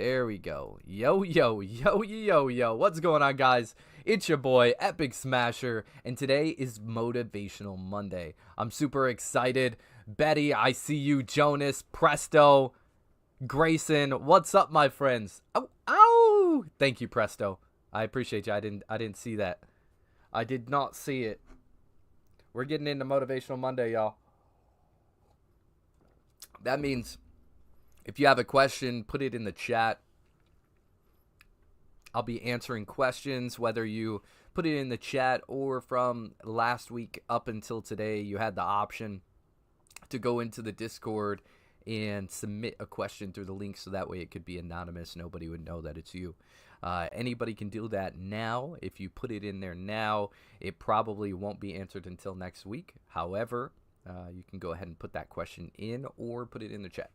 There we go. Yo, yo, yo, yo, yo. What's going on, guys? It's your boy, Epic Smasher, and today is Motivational Monday. I'm super excited. Betty, I see you. Jonas, Presto, Grayson. What's up, my friends? Ow, ow! Thank you, Presto. I appreciate you. I didn't see that. I did not see it. We're getting into Motivational Monday, y'all. That means if you have a question, put it in the chat. I'll be answering questions, whether you put it in the chat or from last week up until today, you had the option to go into the Discord and submit a question through the link so that way it could be anonymous. Nobody would know that it's you. Anybody can do that now. If you put it in there now, it probably won't be answered until next week. However, you can go ahead and put that question in or put it in the chat.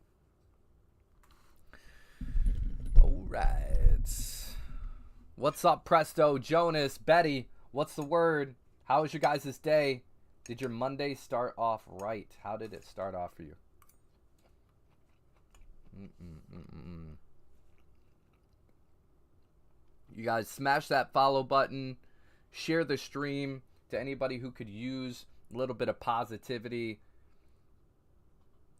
All right. What's up, Presto, Jonas, Betty? What's the word? How was your guys' day? Did your Monday start off right? How did it start off for you? You guys smash that follow button. Share the stream to anybody who could use a little bit of positivity,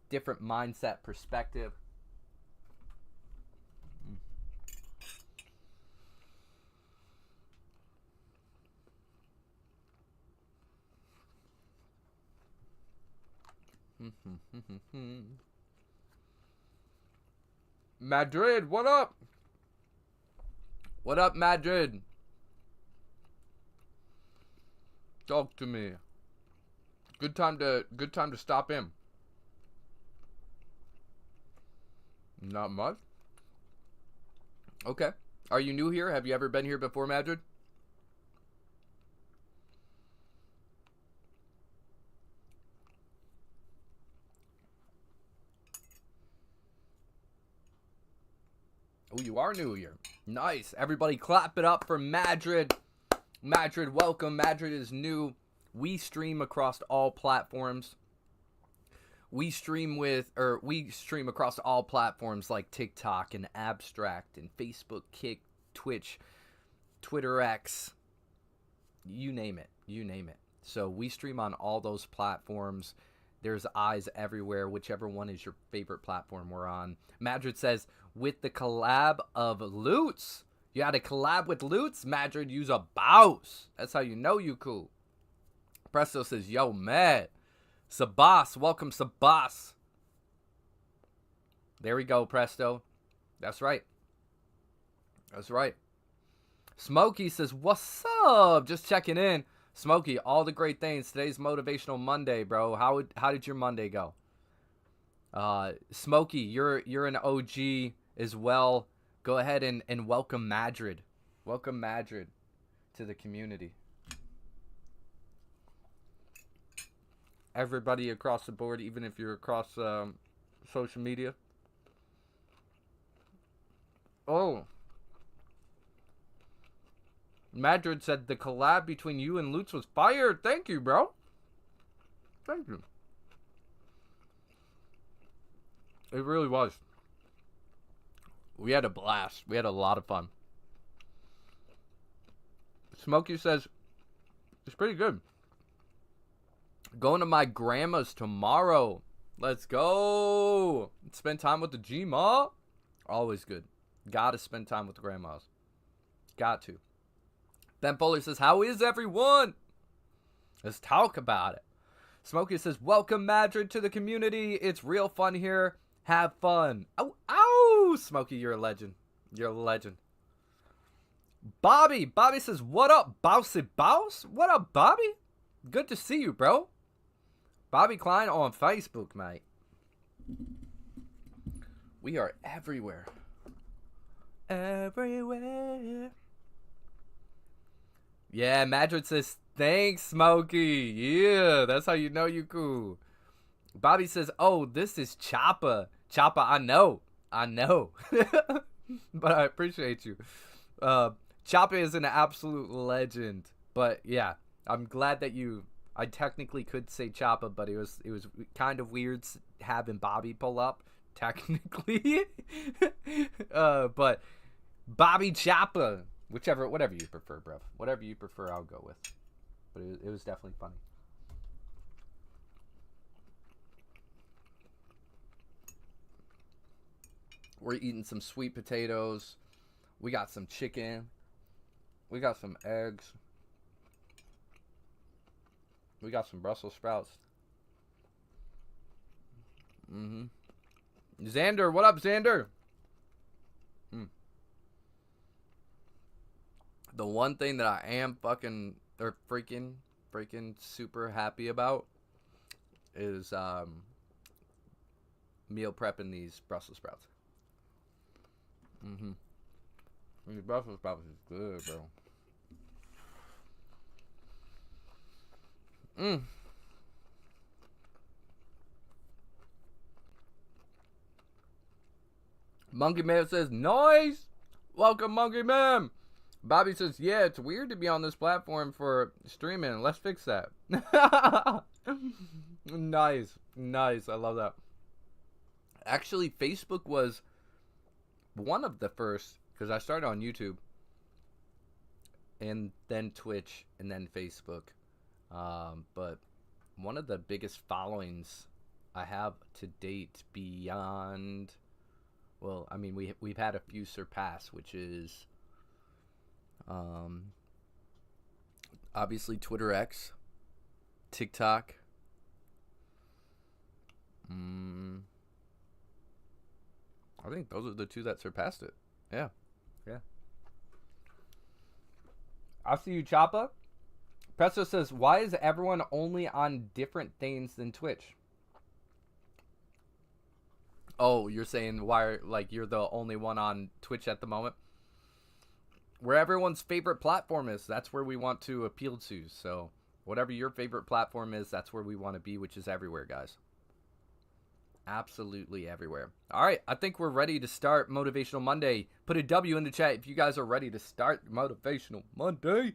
different mindset perspective. Madrid, what up? What up, Madrid? Talk to me. Good time to stop in. Not much. Okay. Are you new here? Have you ever been here before, Madrid? Oh, you are new here. Nice. Everybody clap it up for Madrid. Madrid, welcome. Madrid is new. We stream across all platforms. We stream across all platforms like TikTok and Abstract and Facebook, Kick, Twitch, Twitter X. You name it. You name it. So we stream on all those platforms. There's eyes everywhere, whichever one is your favorite platform we're on. Madrid says, with the collab of Lutz. You had a collab with Lutz? Madrid, use a bouse. That's how you know you cool. Presto says, yo, man. Sabas, welcome, Sabas. There we go, Presto. That's right. That's right. Smokey says, what's up? Just checking in. Smokey, all the great things. Today's Motivational Monday, bro. How did your Monday go? Smokey, you're an OG as well. Go ahead and welcome Madrid. Welcome Madrid to the community. Everybody across the board, even if you're across social media. Oh. Madrid said the collab between you and Lutz was fire. Thank you, bro. Thank you. It really was. We had a blast. We had a lot of fun. Smokey says, it's pretty good. Going to my grandma's tomorrow. Let's go. Spend time with the G-Ma. Always good. Gotta spend time with the grandmas. Got to. Ben Bowler says, how is everyone? Let's talk about it. Smokey says, welcome Madrid to the community. It's real fun here. Have fun. Oh, ow. Smokey, you're a legend. You're a legend. Bobby says, what up, Bousey Bouse? What up, Bobby? Good to see you, bro. Bobby Klein on Facebook, mate. We are everywhere. Everywhere. Yeah, Madrid says, thanks, Smokey. Yeah, that's how you know you cool. Bobby says, oh, this is Choppa. Choppa, I know. But I appreciate you. Choppa is an absolute legend. But yeah, I'm glad that I technically could say Choppa, but it was kind of weird having Bobby pull up technically. But Bobby Chappa, whatever you prefer, bro. Whatever you prefer, I'll go with. But it was definitely funny. We're eating some sweet potatoes. We got some chicken. We got some eggs. We got some Brussels sprouts. Xander, what up, Xander? The one thing that I am freaking super happy about is meal prepping these Brussels sprouts. These Brussels sprouts is good, bro. Monkey Man says, nice! Welcome, Monkey Man! Bobby says, yeah, it's weird to be on this platform for streaming. Let's fix that. Nice. I love that. Actually, Facebook was one of the first, because I started on YouTube, and then Twitch, and then Facebook. But one of the biggest followings I have to date beyond... Well, I mean, we've had a few surpass, which is obviously Twitter X, TikTok. I think those are the two that surpassed it. Yeah. I see you, Choppa. Presto says, why is everyone only on different things than Twitch? Oh, you're saying why, like, you're the only one on Twitch at the moment? Where everyone's favorite platform is, that's where we want to appeal to. So, whatever your favorite platform is, that's where we want to be, which is everywhere, guys. Absolutely everywhere. All right, I think we're ready to start Motivational Monday. Put a W in the chat if you guys are ready to start Motivational Monday.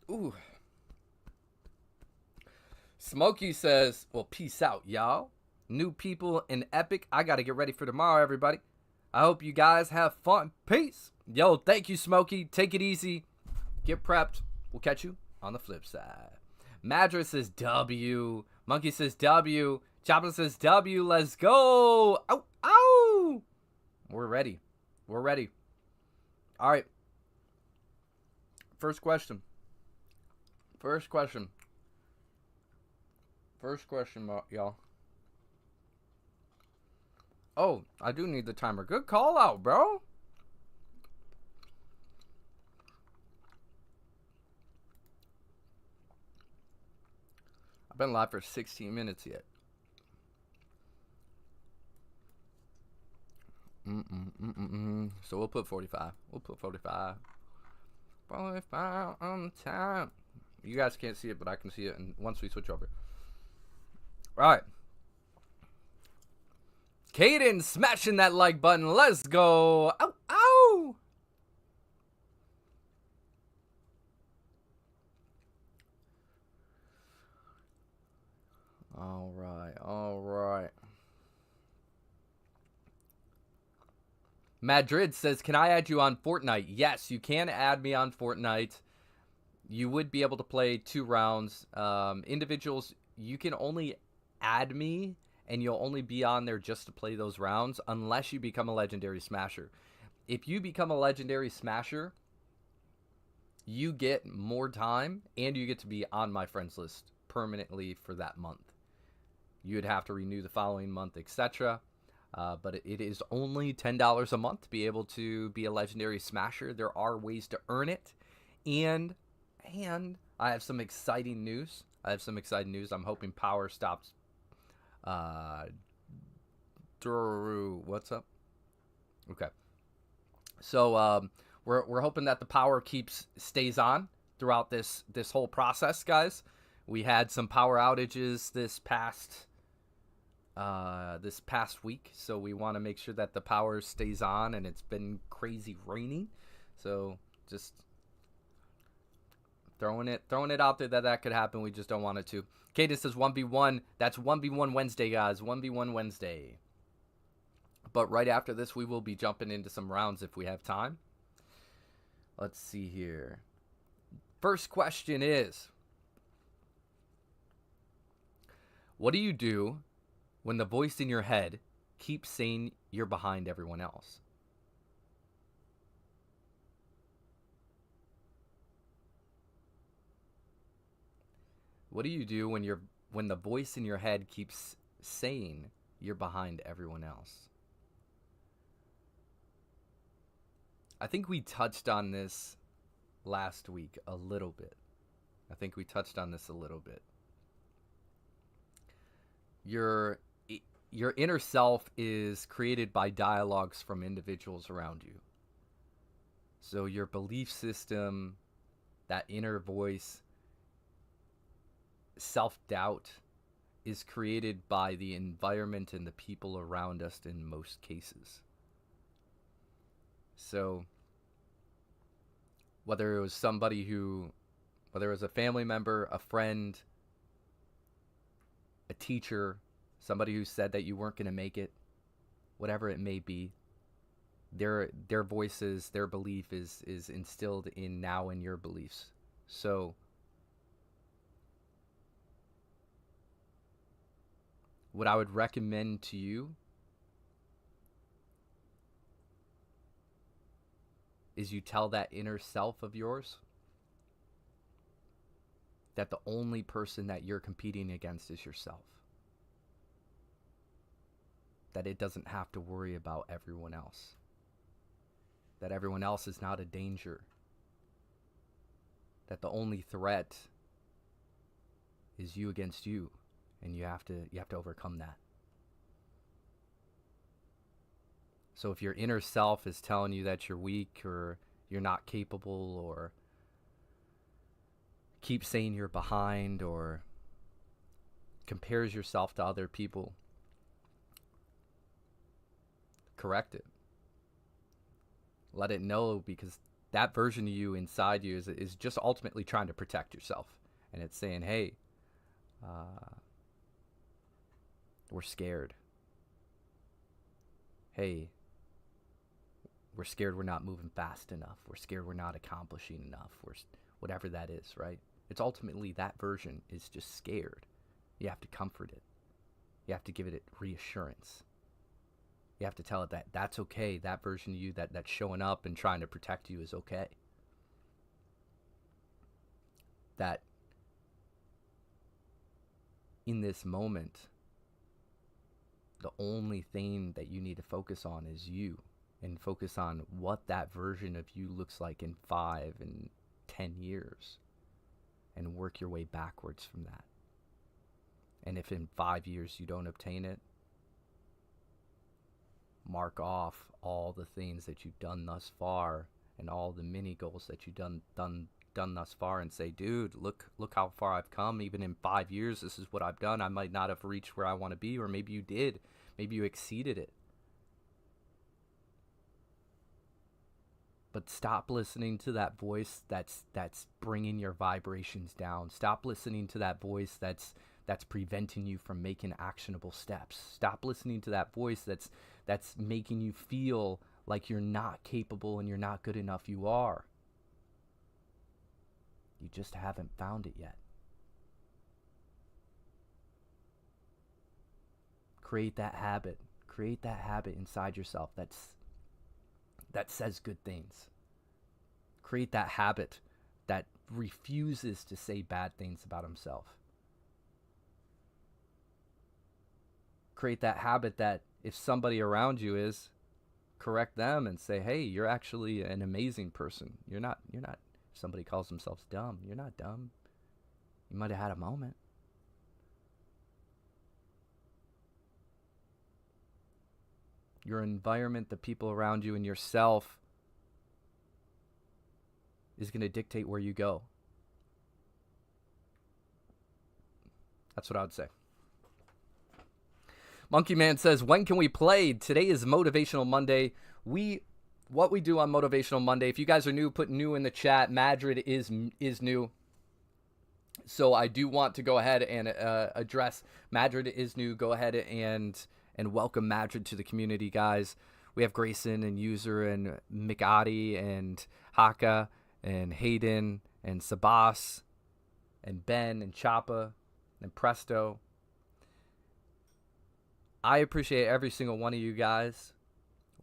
Ooh. Smokey says, well, peace out, y'all. New people in Epic. I got to get ready for tomorrow, everybody. I hope you guys have fun. Peace. Yo, thank you, Smokey. Take it easy. Get prepped. We'll catch you on the flip side. Madras says W. Monkey says W. Chopper says W. Let's go. Ow, ow. We're ready. All right. First question, y'all. Oh, I do need the timer. Good call out, bro. I've been live for 16 minutes yet. So we'll put 45. 45 on time. You guys can't see it, but I can see it. And once we switch over. All right. Caden smashing that like button. Let's go. Ow, ow. All right. Madrid says, can I add you on Fortnite? Yes, you can add me on Fortnite. You would be able to play 2 rounds. Individuals, you can only add me, and you'll only be on there just to play those rounds unless you become a Legendary Smasher. If you become a Legendary Smasher, you get more time, and you get to be on my friends list permanently for that month. You would have to renew the following month, etc. But it is only $10 a month to be able to be a Legendary Smasher. There are ways to earn it. And I have some exciting news. I'm hoping power stops. Drew, what's up? Okay. So we're hoping that the power stays on throughout this whole process, guys. We had some power outages this past week, so we want to make sure that the power stays on, and it's been crazy raining, so just throwing it out there that could happen. We just don't want it to. Cadence says 1v1. That's 1v1 Wednesday, guys. 1v1 Wednesday. But right after this, we will be jumping into some rounds if we have time. Let's see here. First question is, what do you do when the voice in your head keeps saying you're behind everyone else? What do you do when the voice in your head keeps saying you're behind everyone else? I think we touched on this last week a little bit. Your inner self is created by dialogues from individuals around you. So your belief system, that inner voice, self-doubt is created by the environment and the people around us in most cases. So whether it was a family member, a friend, a teacher, somebody who said that you weren't going to make it, whatever it may be, their voices, their belief is instilled in your beliefs. So what I would recommend to you is you tell that inner self of yours that the only person that you're competing against is yourself. That it doesn't have to worry about everyone else. That everyone else is not a danger. That the only threat is you against you, and you have to overcome that. So if your inner self is telling you that you're weak or you're not capable or keeps saying you're behind or compares yourself to other people, correct it. Let it know, because that version of you inside you is just ultimately trying to protect yourself. And it's saying, hey, we're scared. Hey, we're scared we're not moving fast enough. We're scared we're not accomplishing enough. Whatever that is, right? It's ultimately that version is just scared. You have to comfort it. You have to give it reassurance. You have to tell it that that's okay. That version of you that's showing up and trying to protect you is okay. That in this moment, the only thing that you need to focus on is you, and focus on what that version of you looks like in 5 and 10 years, and work your way backwards from that. And if in 5 years you don't obtain it, mark off all the things that you've done thus far and all the mini goals that you've done thus far, and say, dude, look how far I've come. Even in 5 years, this is what I've done. I might not have reached where I want to be, or maybe you did. Maybe you exceeded it. But stop listening to that voice that's bringing your vibrations down. Stop listening to that voice that's preventing you from making actionable steps. Stop listening to that voice that's making you feel like you're not capable and you're not good enough. You are. You just haven't found it yet. Create that habit. Create that habit inside yourself that says good things. Create that habit that refuses to say bad things about himself. Create that habit that if somebody around you is, correct them and say, hey, you're actually an amazing person. You're not, if somebody calls themselves dumb, you're not dumb. You might have had a moment. Your environment, the people around you, and yourself is going to dictate where you go. That's what I would say. Monkey Man says, when can we play? Today is Motivational Monday. What we do on Motivational Monday, if you guys are new, put new in the chat. Madrid is new. So I do want to go ahead and address Madrid is new. Go ahead and and welcome Madrid to the community, guys. We have Grayson and User and Mikadi and Haka and Hayden and Sabas and Ben and Choppa and Presto. I appreciate every single one of you guys.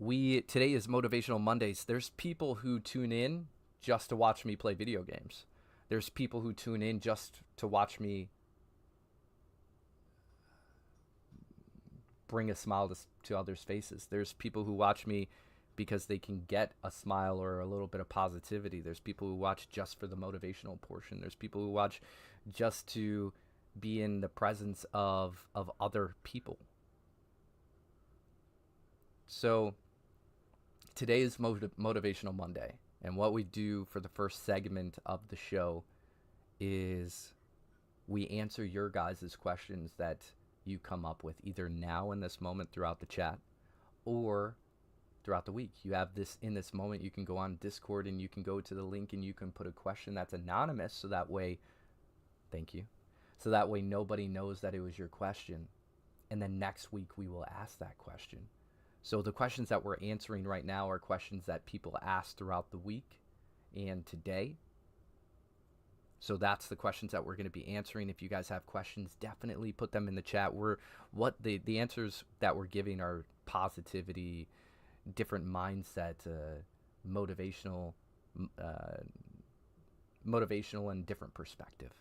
Today is Motivational Mondays. There's people who tune in just to watch me play video games. There's people who tune in just to watch me bring a smile to others' faces. There's people who watch me because they can get a smile or a little bit of positivity. There's people who watch just for the motivational portion. There's people who watch just to be in the presence of other people. So today is Motivational Monday, and what we do for the first segment of the show is we answer your guys' questions that you come up with either now in this moment throughout the chat or throughout the week. You have this in this moment. You can go on Discord and you can go to the link and you can put a question that's anonymous, so that way, thank you, so that way nobody knows that it was your question, and then next week we will ask that question. So the questions that we're answering right now are questions that people asked throughout the week and today. So that's the questions that we're going to be answering. If you guys have questions, definitely put them in the chat. The answers that we're giving are positivity, different mindset, motivational and different perspective.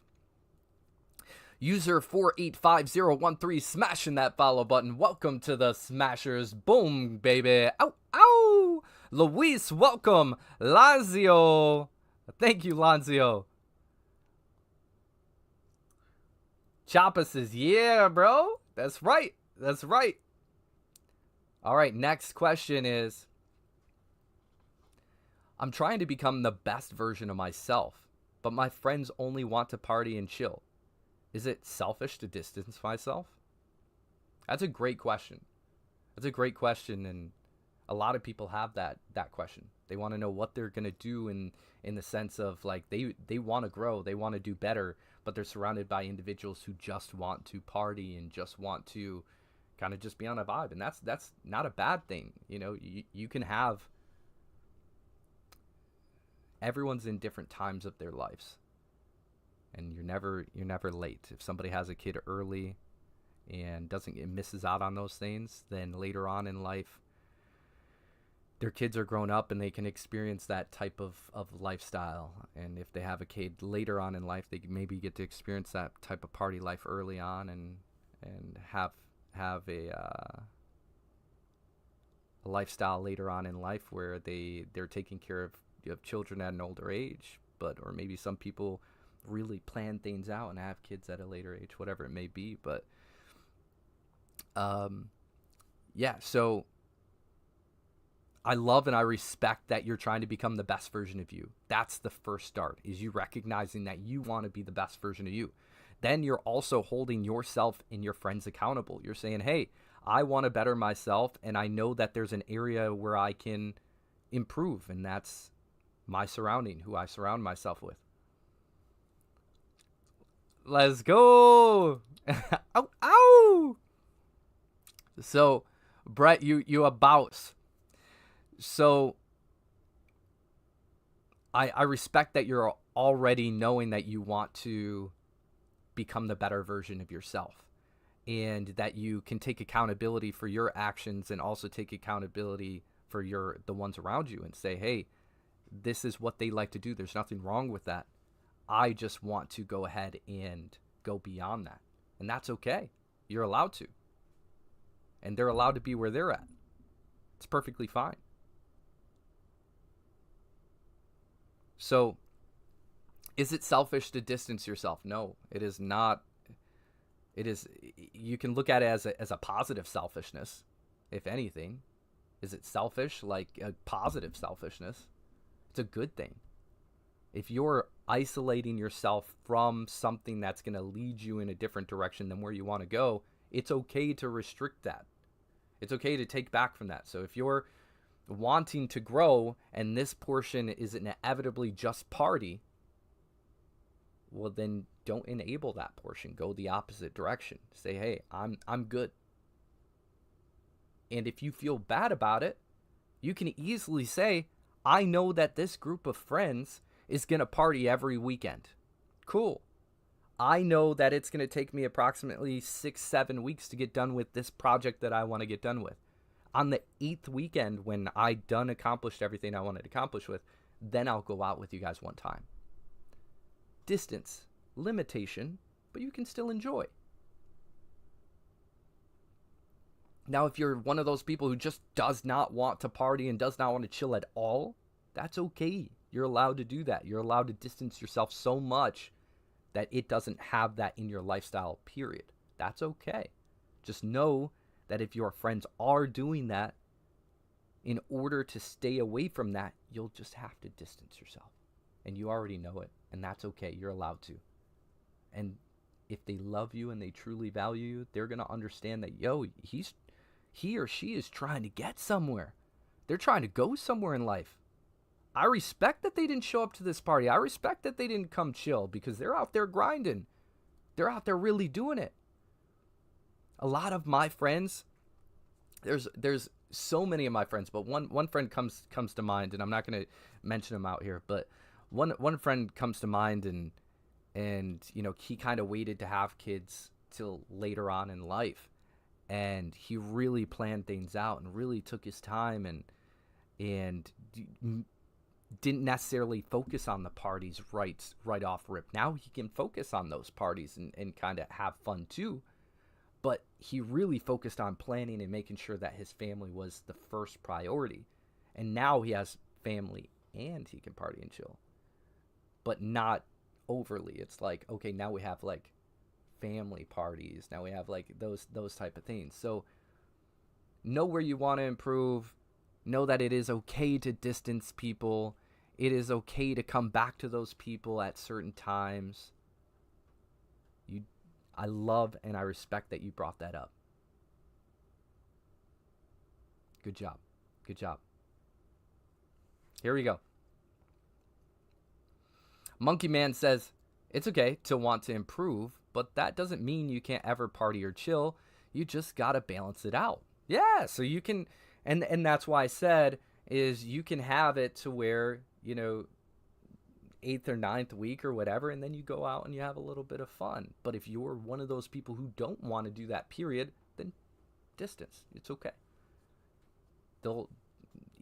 User 485013 smashing that follow button. Welcome to the Smashers. Boom, baby. Ow, ow. Luis, welcome. Lanzio. Thank you, Lanzio. Choppa says, yeah, bro. That's right. That's right. All right, next question is, I'm trying to become the best version of myself, but my friends only want to party and chill. Is it selfish to distance myself? That's a great question. That's a great question, and a lot of people have that question. They want to know what they're going to do in the sense of, like, they want to grow, they want to do better, but they're surrounded by individuals who just want to party and just want to kind of just be on a vibe, and that's not a bad thing. You know, you can have, everyone's in different times of their lives. And you're never late. If somebody has a kid early and misses out on those things, then later on in life, their kids are grown up and they can experience that type of lifestyle. And if they have a kid later on in life, they maybe get to experience that type of party life early on and have a lifestyle later on in life where they're taking care of children at an older age. Or maybe some people really plan things out and have kids at a later age, whatever it may be. But yeah, so I love and I respect that you're trying to become the best version of you. That's the first start, is you recognizing that you want to be the best version of you. Then you're also holding yourself and your friends accountable. You're saying, hey, I want to better myself, and I know that there's an area where I can improve, and that's my surrounding, who I surround myself with. Let's go. Ow, ow. So, Brett, you about. So, I respect that you're already knowing that you want to become the better version of yourself, and that you can take accountability for your actions and also take accountability for the ones around you and say, hey, this is what they like to do. There's nothing wrong with that. I just want to go ahead and go beyond that. And that's okay. You're allowed to. And they're allowed to be where they're at. It's perfectly fine. So, is it selfish to distance yourself? No, it is not. It is. You can look at it as a positive selfishness, if anything. Is it selfish? Like a positive selfishness? It's a good thing. If you're isolating yourself from something that's going to lead you in a different direction than where you want to go, it's okay to restrict that. It's okay to take back from that. So if you're wanting to grow and this portion is inevitably just party, well, then don't enable that portion. Go the opposite direction. Say, hey, I'm good. And if you feel bad about it, you can easily say, I know that this group of friends is going to party every weekend. Cool. I know that it's going to take me approximately 6-7 weeks to get done with this project that I want to get done with. On the 8th weekend, when I done accomplished everything I wanted to accomplish with, then I'll go out with you guys one time. Distance, limitation, but you can still enjoy. Now, if you're one of those people who just does not want to party and does not want to chill at all, that's okay. You're allowed to do that. You're allowed to distance yourself so much that it doesn't have that in your lifestyle, period. That's okay. Just know that if your friends are doing that, in order to stay away from that, you'll just have to distance yourself. And you already know it, and that's okay. You're allowed to. And if they love you and they truly value you, they're going to understand that, he or she is trying to get somewhere. They're trying to go somewhere in life. I respect that they didn't show up to this party. I respect that they didn't come chill because they're out there grinding. They're out there really doing it. A lot of my friends, there's so many of my friends, but one friend comes to mind, and I'm not going to mention him out here, but one friend comes to mind, and he kind of waited to have kids till later on in life. And he really planned things out and really took his time and didn't necessarily focus on the parties right off rip. Now he can focus on those parties and kind of have fun too. But he really focused on planning and making sure that his family was the first priority. And now he has family and he can party and chill. But not overly. It's like, okay, now we have like family parties. Now we have like those type of things. So know where you want to improve. Know that it is okay to distance people. It is okay to come back to those people at certain times. I love and I respect that you brought that up. Good job. Good job. Here we go. Monkey Man says, it's okay to want to improve, but that doesn't mean you can't ever party or chill. You just got to balance it out. Yeah, so you can, and that's why I said, is you can have it to where, 8th or 9th week or whatever, and then you go out and you have a little bit of fun. But if you're one of those people who don't want to do that period, then distance. It's okay.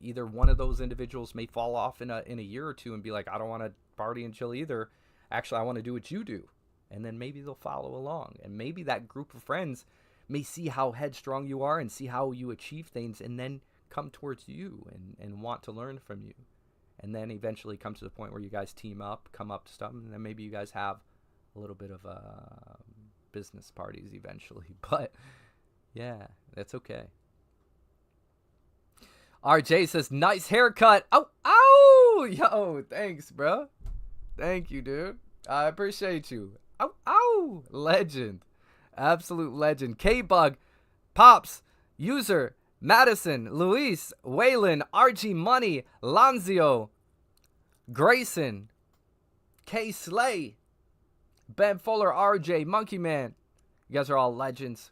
Either one of those individuals may fall off in a year or two and be like, I don't want to party and chill either. Actually, I want to do what you do. And then maybe they'll follow along. And maybe that group of friends may see how headstrong you are and see how you achieve things and then come towards you and want to learn from you. And then eventually come to the point where you guys team up, come up to stuff, and then maybe you guys have a little bit of business parties eventually. But yeah, that's okay. RJ says, nice haircut. Oh, yo, thanks, bro. Thank you, dude. I appreciate you. Ow, legend. Absolute legend. K-Bug, Pops, User, Madison, Luis, Waylon, RG Money, Lanzio, Grayson, K Slay, Ben Fuller, RJ, Monkey Man. You guys are all legends.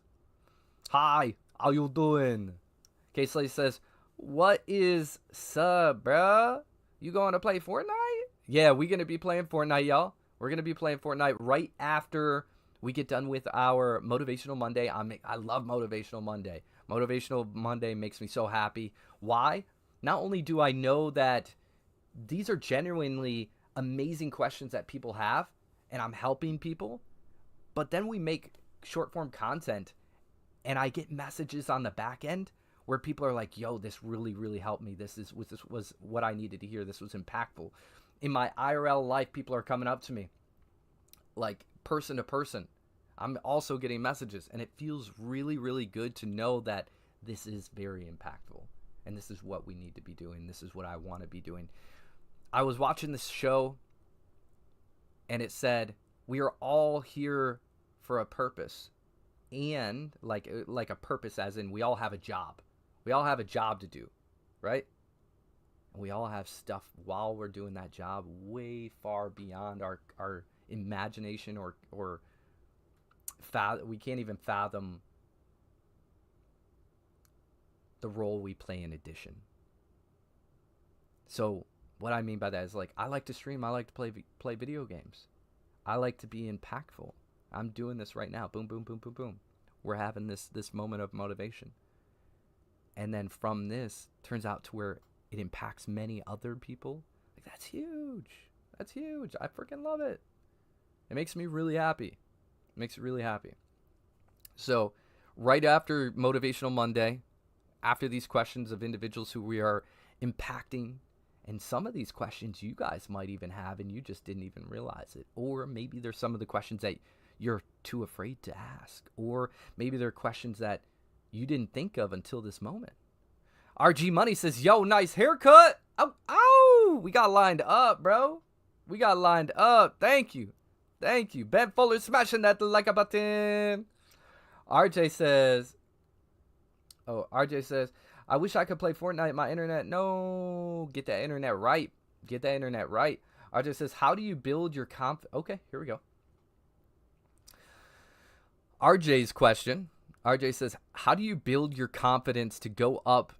Hi, how you doing? K Slay says, what is sub, bruh? You going to play Fortnite? Yeah, we're going to be playing Fortnite, y'all. We're going to be playing Fortnite right after we get done with our Motivational Monday. I love Motivational Monday. Motivational Monday makes me so happy. Why? Not only do I know that these are genuinely amazing questions that people have, and I'm helping people, but then we make short form content, and I get messages on the back end where people are like, yo, this really, really helped me. This was what I needed to hear. This was impactful. In my IRL life, people are coming up to me, like person to person. I'm also getting messages, and it feels really, really good to know that this is very impactful, and this is what we need to be doing. This is what I want to be doing. I was watching this show, and it said, we are all here for a purpose, and like a purpose as in we all have a job. We all have a job to do, right? And we all have stuff while we're doing that job way far beyond our imagination or we can't even fathom the role we play in addition. So what I mean by that is, like, I like to stream. I like to play video games. I like to be impactful. I'm doing this right now. Boom, boom, boom, boom, boom. We're having this moment of motivation. And then from this, turns out to where it impacts many other people. Like, that's huge. That's huge. I freaking love it. It makes me really happy. It makes me really happy. So right after Motivational Monday, after these questions of individuals who we are impacting, and some of these questions you guys might even have and you just didn't even realize it. Or maybe there's some of the questions that you're too afraid to ask. Or maybe there are questions that you didn't think of until this moment. RG Money says, yo, nice haircut. Oh, we got lined up, bro. We got lined up. Thank you. Thank you. Ben Fuller smashing that like a button. RJ says, I wish I could play Fortnite. My internet, no. Get that internet right. Get that internet right. RJ says, how do you build your Okay, here we go. RJ's question. RJ says, how do you build your confidence to go up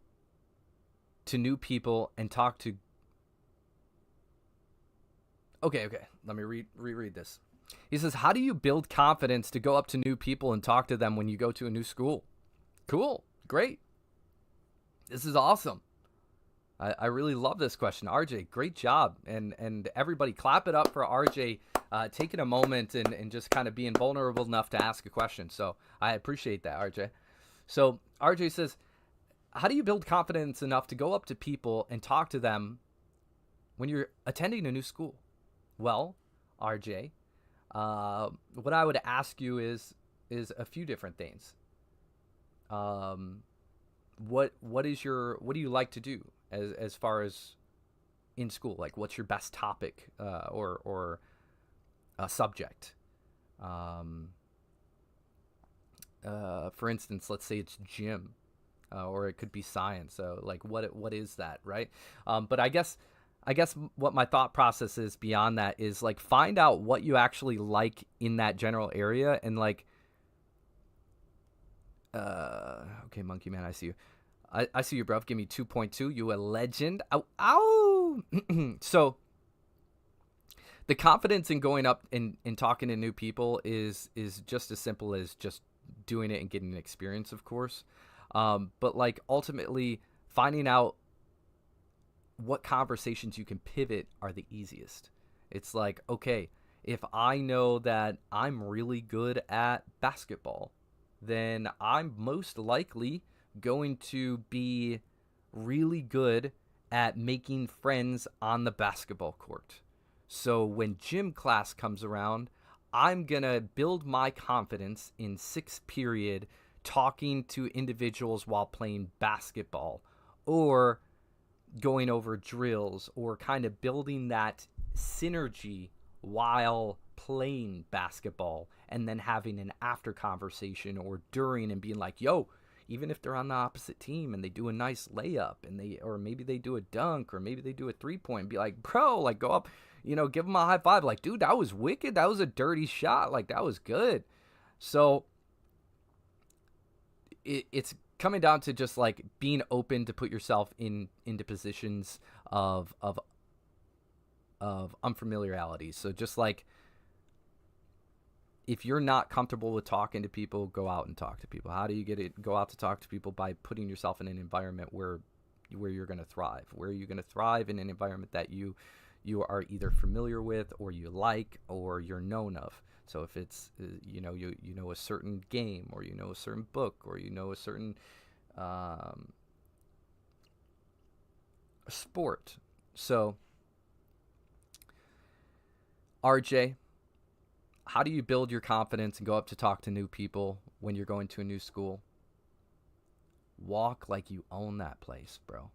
to new people and talk to... Okay. Let me reread this. He says, how do you build confidence to go up to new people and talk to them when you go to a new school? Cool. Great. This is awesome. I really love this question. RJ, great job. And everybody clap it up for RJ taking a moment and just kind of being vulnerable enough to ask a question. So I appreciate that, RJ. So RJ says, how do you build confidence enough to go up to people and talk to them when you're attending a new school? Well, RJ, what I would ask you is a few different things. What do you like to do as far as in school? Like, what's your best topic or a subject? For instance, let's say it's gym, or it could be science. So like, what is that, right? But I guess what my thought process is beyond that is, like, find out what you actually like in that general area, and like, okay, Monkey Man, I see you. I see you, bro. Give me 2.2. You a legend. Ow. So the confidence in going up and talking to new people is just as simple as just doing it and getting an experience, of course. But like, ultimately finding out what conversations you can pivot are the easiest. It's like, okay, if I know that I'm really good at basketball, then I'm most likely going to be really good at making friends on the basketball court. So when gym class comes around, I'm going to build my confidence in sixth period talking to individuals while playing basketball, or going over drills, or kind of building that synergy while playing basketball, and then having an after conversation or during and being like, yo, even if they're on the opposite team and they do a nice layup or maybe they do a dunk, or maybe they do a 3-point, be like, bro, like, go up, give them a high five. Like, dude, that was wicked. That was a dirty shot. Like, that was good. So it's coming down to just like being open to put yourself into positions of unfamiliarity. So just like, if you're not comfortable with talking to people, go out and talk to people. How do you go out to talk to people? By putting yourself in an environment where you're going to thrive. Where you're going to thrive in an environment that you are either familiar with, or you like, or you're known of. So if it's you know a certain game, or you know a certain book, or you know a certain sport. So RJ, how do you build your confidence and go up to talk to new people when you're going to a new school? Walk like you own that place, bro.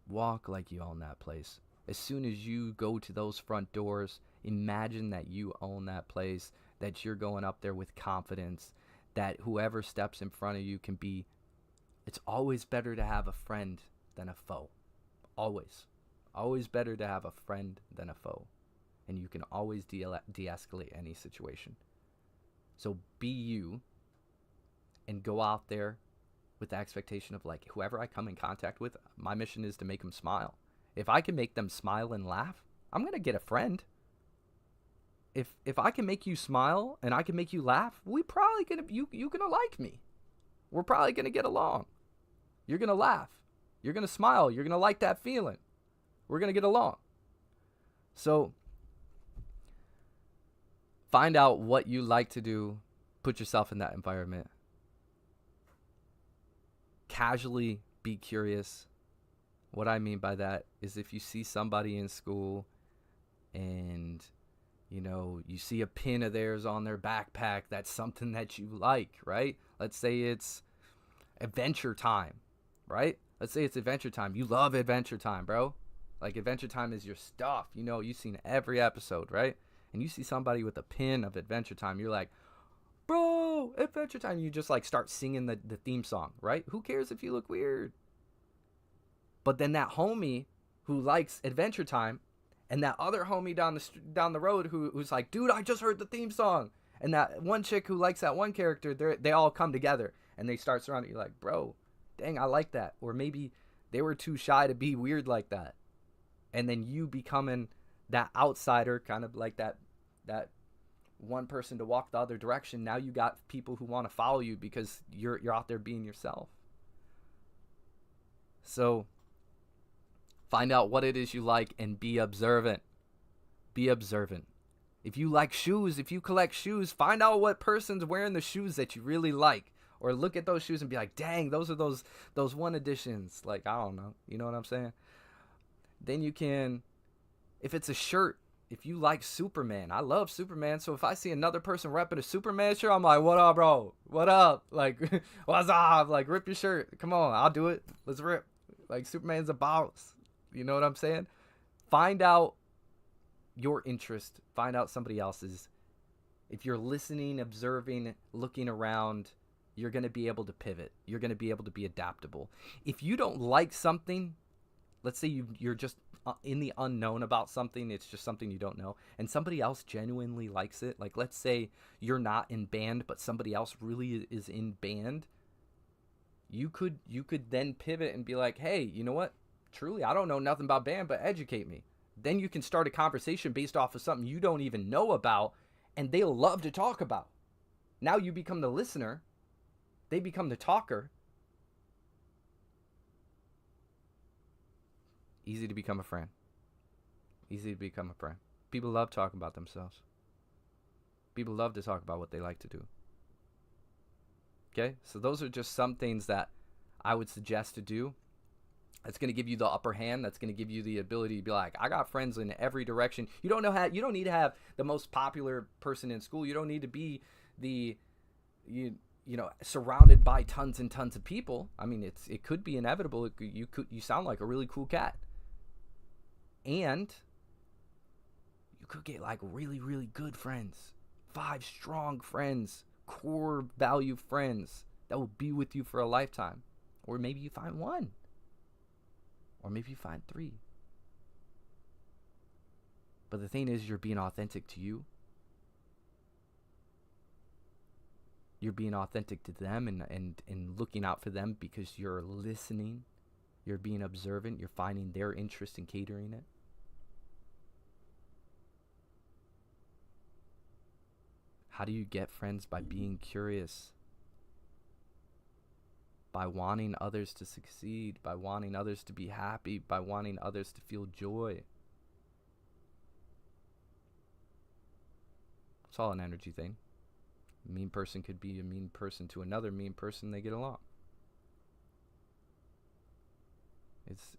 Walk like you own that place. As soon as you go to those front doors, imagine that you own that place, that you're going up there with confidence, that whoever steps in front of you can be... It's always better to have a friend than a foe. Always. Always better to have a friend than a foe. And you can always de-escalate any situation. So be you, and go out there with the expectation of like, whoever I come in contact with, my mission is to make them smile. If I can make them smile and laugh, I'm going to get a friend. If I can make you smile and I can make you laugh, we probably going to, you're going to like me. We're probably going to get along. You're going to laugh. You're going to smile. You're going to like that feeling. We're going to get along. So find out what you like to do. Put yourself in that environment. Casually be curious. What I mean by that is if you see somebody in school and, you know, you see a pin of theirs on their backpack, that's something that you like, right? Let's say it's Adventure Time, right? Let's say it's Adventure Time. You love Adventure Time, bro. Like, Adventure Time is your stuff. You know, you've seen every episode, right? And you see somebody with a pin of Adventure Time. You're like, bro, Adventure Time. You just, like, start singing the theme song, right? Who cares if you look weird? But then that homie who likes Adventure Time and that other homie down the road who's like, dude, I just heard the theme song. And that one chick who likes that one character, they all come together and they start surrounding you like, bro, dang, I like that. Or maybe they were too shy to be weird like that. And then you becoming that outsider, kind of like that one person to walk the other direction. Now you got people who want to follow you because you're out there being yourself. So find out what it is you like and be observant. Be observant. If you like shoes, if you collect shoes, find out what person's wearing the shoes that you really like. Or look at those shoes and be like, dang, those are those one editions. Like, I don't know. You know what I'm saying? Then you can, if it's a shirt, if you like Superman, I love Superman. So if I see another person repping a Superman shirt, I'm like, what up, bro? What up? Like, what's up? Like, rip your shirt. Come on, I'll do it. Let's rip. Like, Superman's a boss. You know what I'm saying? Find out your interest. Find out somebody else's. If you're listening, observing, looking around, you're going to be able to pivot. You're going to be able to be adaptable. If you don't like something, let's say you're just in the unknown about something, it's just something you don't know, and somebody else genuinely likes it. Like, let's say you're not in band, but somebody else really is in band. You could then pivot and be like, hey, you know what? Truly, I don't know nothing about band, but educate me. Then you can start a conversation based off of something you don't even know about, and they'll love to talk about. Now you become the listener. They become the talker. Easy to become a friend. Easy to become a friend. People love talking about themselves. People love to talk about what they like to do. Okay? So those are just some things that I would suggest to do. That's going to give you the upper hand. That's going to give you the ability to be like, I got friends in every direction. You don't need to have the most popular person in school. You don't need to be you know, surrounded by tons and tons of people. I mean, it could be inevitable. You sound like a really cool cat. And you could get like really, really good friends. 5 strong friends, core value friends that will be with you for a lifetime. Or maybe you find 1. Or maybe you find 3. But the thing is, you're being authentic to you. You're being authentic to them and looking out for them because you're listening. You're being observant. You're finding their interest in catering it. How do you get friends? By being curious. By wanting others to succeed. By wanting others to be happy. By wanting others to feel joy. It's all an energy thing. A mean person could be a mean person to another mean person. They get along.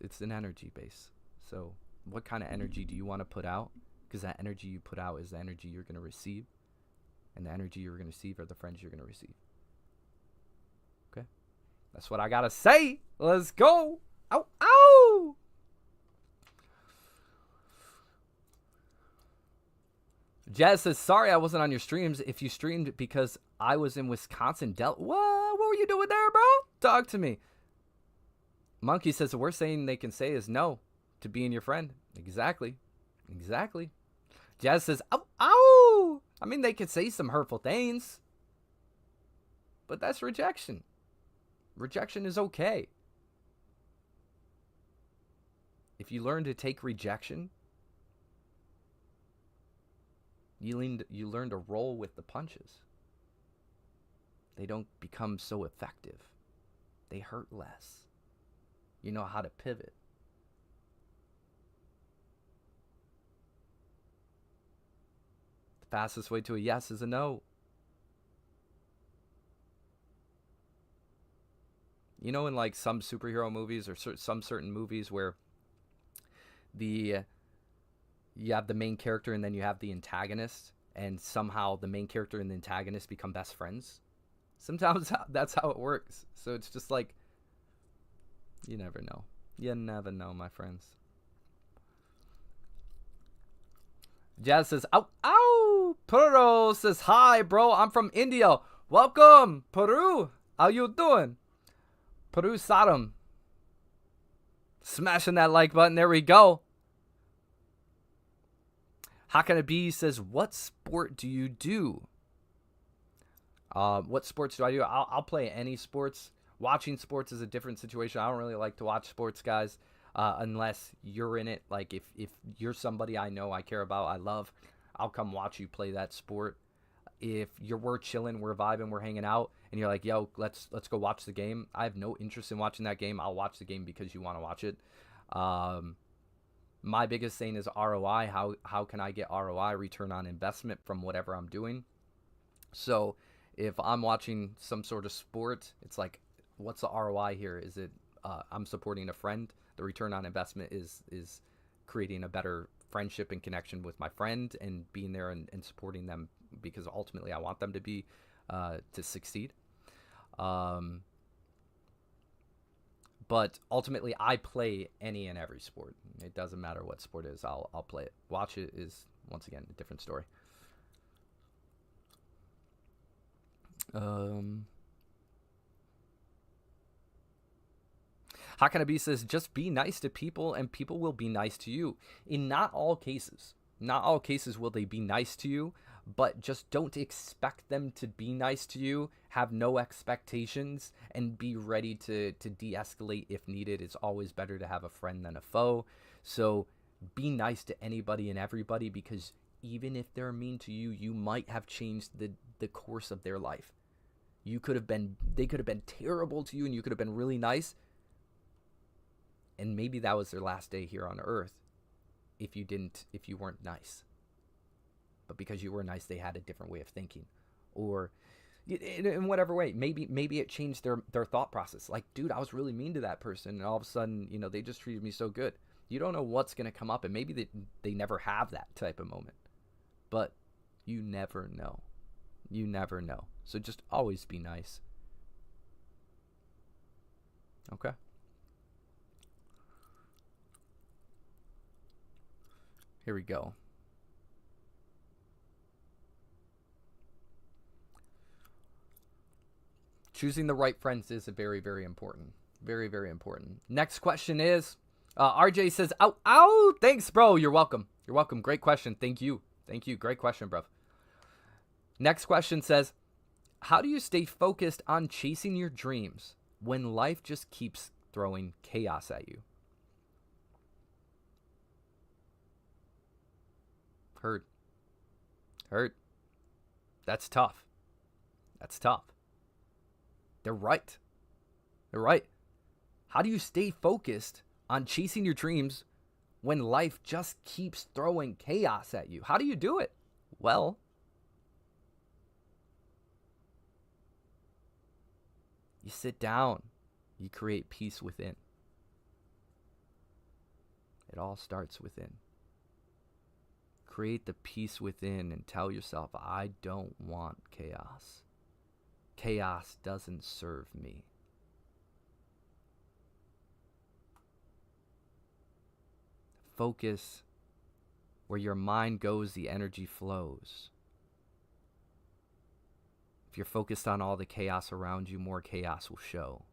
It's an energy base. So what kind of energy do you want to put out? Because that energy you put out is the energy you're going to receive. And the energy you're going to receive are the friends you're going to receive. Okay? That's what I got to say. Let's go. Ow, ow. Jazz says, sorry I wasn't on your streams. If you streamed because I was in Wisconsin, what were you doing there, bro? Talk to me. Monkey says, the worst thing they can say is no to being your friend. Exactly. Jazz says, ow, ow. I mean, they could say some hurtful things. But that's rejection. Rejection is okay. If you learn to take rejection, you learn to roll with the punches. They don't become so effective. They hurt less. You know how to pivot. The fastest way to a yes is a no. You know, in like some superhero movies or some certain movies where you have the main character and then you have the antagonist, and somehow the main character and the antagonist become best friends. Sometimes that's how it works. So it's just like, you never know. You never know, my friends. Jazz says, ow, ow. Peru says, hi, bro. I'm from India. Welcome, Peru. How you doing? Peru Sodom. Smashing that like button. There we go. How Can It Be says, what sport do you do? What sports do I do? I'll play any sports. Watching sports is a different situation. I don't really like to watch sports, guys, unless you're in it. Like if you're somebody I know, I care about, I love, I'll come watch you play that sport. If we're chilling, we're vibing, we're hanging out, and you're like, yo, let's go watch the game, I have no interest in watching that game. I'll watch the game because you want to watch it. My biggest thing is ROI. How can I get ROI, return on investment, from whatever I'm doing? So if I'm watching some sort of sport, it's like, what's the ROI here? Is it I'm supporting a friend? The return on investment is creating a better friendship and connection with my friend, and being there and supporting them, because ultimately I want them to be to succeed. But ultimately I play any and every sport. It doesn't matter what sport it is. I'll play it. Watch it is, once again, a different story. How Can I Be says, just be nice to people and people will be nice to you. In not all cases will they be nice to you, but just don't expect them to be nice to you. Have no expectations and be ready to de-escalate if needed. It's always better to have a friend than a foe. So be nice to anybody and everybody, because even if they're mean to you, you might have changed the course of their life. They could have been terrible to you and you could have been really nice. And maybe that was their last day here on earth if you weren't nice. But because you were nice, they had a different way of thinking. Or in whatever way, maybe it changed their thought process. Like, dude, I was really mean to that person, and all of a sudden, they just treated me so good. You don't know what's going to come up, and maybe they never have that type of moment. But you never know. You never know. So just always be nice. Okay? Here we go. Choosing the right friends is very, very important. Very, very important. Next question is, RJ says, ow, ow, thanks, bro. You're welcome. You're welcome. Great question. Thank you. Thank you. Great question, bro. Next question says, how do you stay focused on chasing your dreams when life just keeps throwing chaos at you? Hurt. That's tough. They're right. How do you stay focused on chasing your dreams when life just keeps throwing chaos at you? How do you do it? Well, you sit down. You create peace within. It all starts within. Create the peace within and tell yourself, I don't want chaos. Chaos doesn't serve me. Focus. Where your mind goes, the energy flows. If you're focused on all the chaos around you, more chaos will show.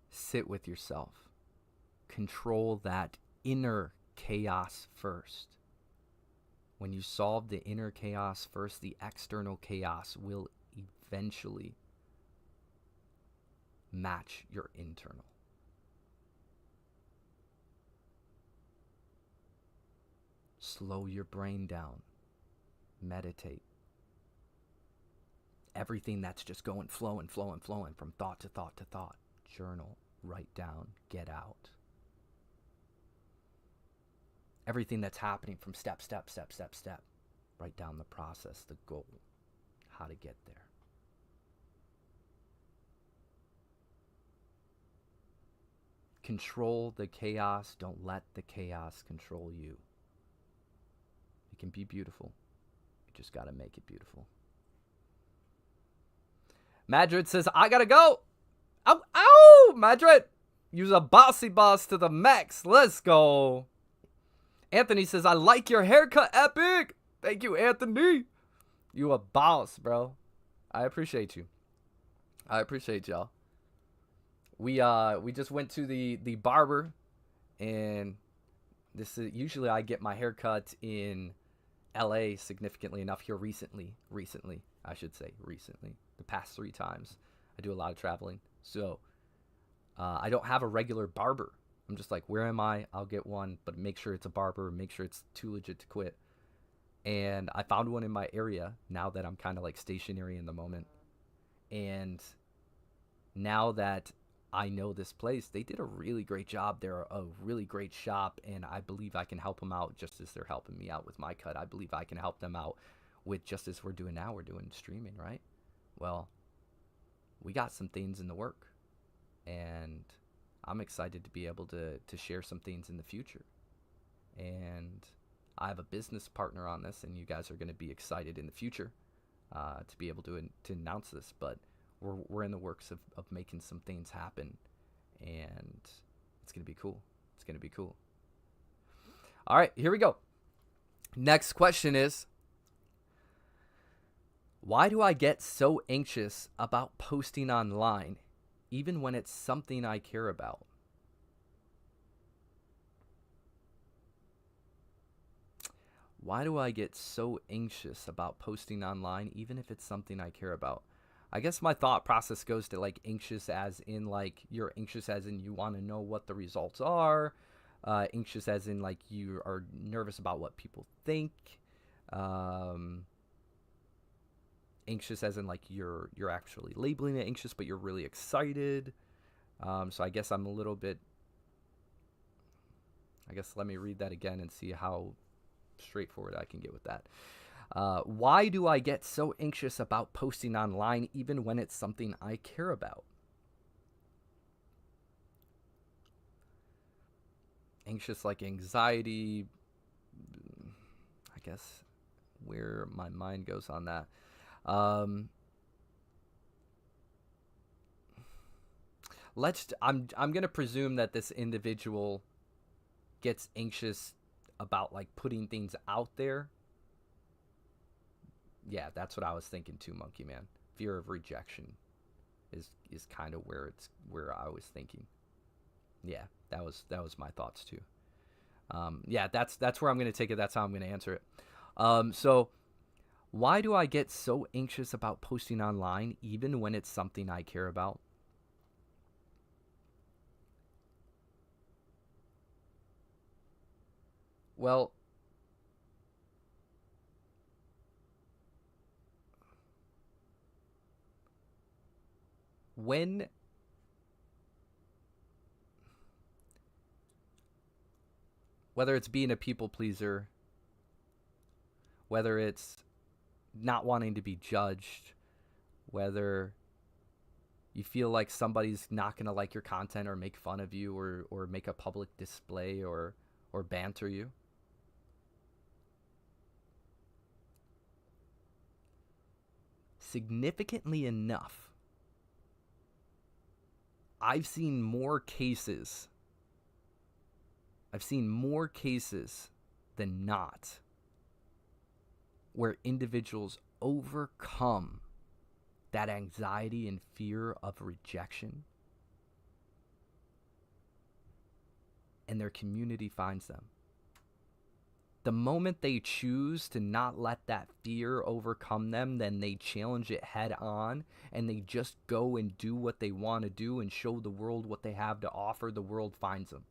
Sit with yourself. Control that inner chaos first. When you solve the inner chaos first, the external chaos will eventually match your internal. Slow your brain down. Meditate. Everything that's just going flowing from thought to thought to thought. Journal, write down, get out. Everything that's happening from step. Write down the process, the goal, how to get there. Control the chaos. Don't let the chaos control you. It can be beautiful. You just got to make it beautiful. Madrid says, I got to go. Ow, Madrid. Use a bossy boss to the max. Let's go. Anthony says, I like your haircut, Epic. Thank you, Anthony. You a boss, bro. I appreciate you. I appreciate y'all. We just went to the barber, and this is usually I get my haircut in LA significantly enough here recently, I should say recently, the past 3 times. I do a lot of traveling. So I don't have a regular barber. I'm just like, where am I? I'll get one, but make sure it's a barber, make sure it's too legit to quit. And I found one in my area now that I'm kind of like stationary in the moment. And now that I know this place, they did a really great job. They're a really great shop, and I believe I can help them out just as they're helping me out with my cut. I believe I can help them out with just as we're doing now. We're doing streaming, right? Well, we got some things in the work, and I'm excited to be able to share some things in the future. And I have a business partner on this, and you guys are going to be excited in the future to be able to announce this. But we're in the works of making some things happen, and it's going to be cool. It's going to be cool. All right, here we go. Next question is, why do I get so anxious about posting online, even when it's something I care about? Why do I get so anxious about posting online, even if it's something I care about? I guess my thought process goes to like anxious as in like you're anxious as in you want to know what the results are. Anxious as in like you are nervous about what people think. Anxious as in like you're actually labeling it anxious, but you're really excited. So I guess I'm a little bit, let me read that again and see how straightforward I can get with that. Why do I get so anxious about posting online even when it's something I care about? Anxious like anxiety, I guess where my mind goes on that. I'm going to presume that this individual gets anxious about like putting things out there. Yeah, that's what I was thinking too, Monkey Man. Fear of rejection is kind of where I was thinking. Yeah, that was my thoughts too. Yeah, that's where I'm going to take it. That's how I'm going to answer it. So why do I get so anxious about posting online even when it's something I care about? Well, whether it's being a people pleaser, whether it's not wanting to be judged, whether you feel like somebody's not going to like your content or make fun of you or make a public display or banter you. Significantly enough, I've seen more cases than not where individuals overcome that anxiety and fear of rejection, and their community finds them. The moment they choose to not let that fear overcome them, then they challenge it head on and they just go and do what they want to do and show the world what they have to offer. The world finds them.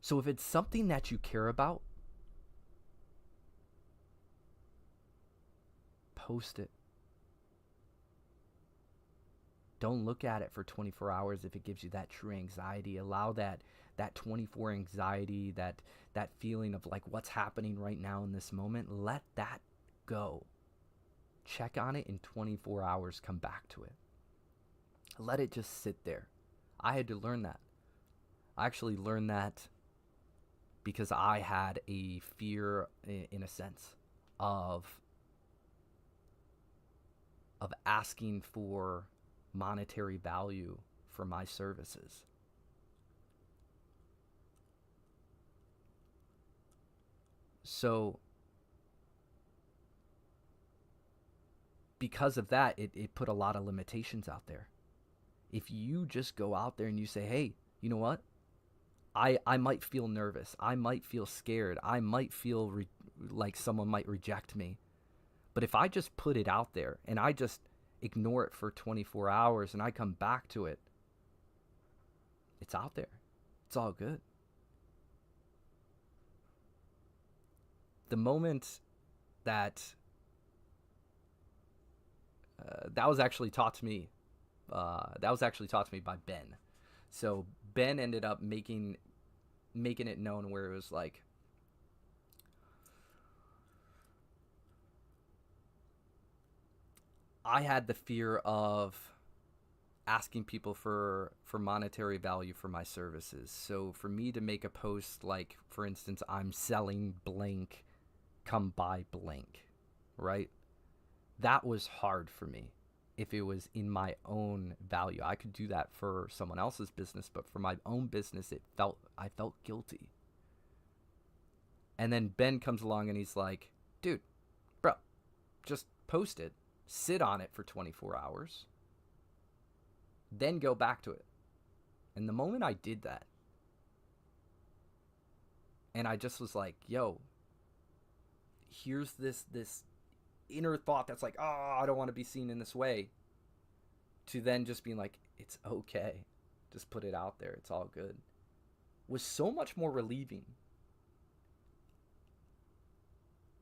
So if it's something that you care about, post it. Don't look at it for 24 hours if it gives you that true anxiety. Allow that 24 anxiety, that feeling of like what's happening right now in this moment. Let that go. Check on it in 24 hours. Come back to it. Let it just sit there. I had to learn that. I actually learned that because I had a fear, in a sense, of asking for monetary value for my services. So because of that, it put a lot of limitations out there. If you just go out there and you say, hey, you know what? I might feel nervous. I might feel scared. I might feel like someone might reject me. But if I just put it out there and I just ignore it for 24 hours and I come back to it, it's out there. It's all good. The moment that that was actually taught to me by Ben. So Ben ended up making it known where it was like, I had the fear of asking people for monetary value for my services. So for me to make a post like, for instance, I'm selling blank, come buy blank, right? That was hard for me. If it was in my own value, I could do that for someone else's business, but for my own business, I felt guilty. And then Ben comes along and he's like, dude, bro, just post it, sit on it for 24 hours, then go back to it. And the moment I did that, and I just was like, yo, here's this inner thought that's like, oh, I don't want to be seen in this way, to then just being like, it's okay, just put it out there, it's all good, was so much more relieving.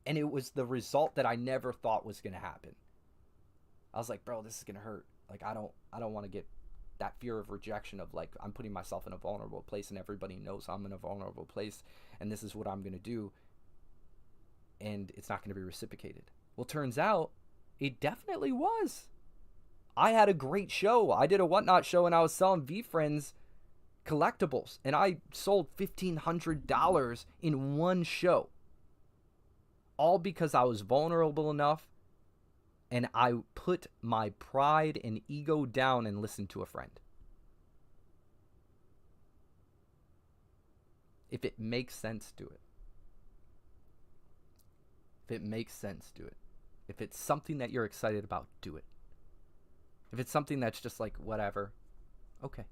And it was the result that I never thought was going to happen. I was like, bro, this is going to hurt. Like, I don't want to get that fear of rejection of like, I'm putting myself in a vulnerable place and everybody knows I'm in a vulnerable place and this is what I'm going to do. And it's not going to be reciprocated. Well, turns out it definitely was. I had a great show. I did a Whatnot show and I was selling VFriends collectibles and I sold $1,500 in one show. All because I was vulnerable enough and I put my pride and ego down and listened to a friend. If it makes sense, do it. If it makes sense, do it. If it's something that you're excited about, do it. If it's something that's just like, whatever, okay.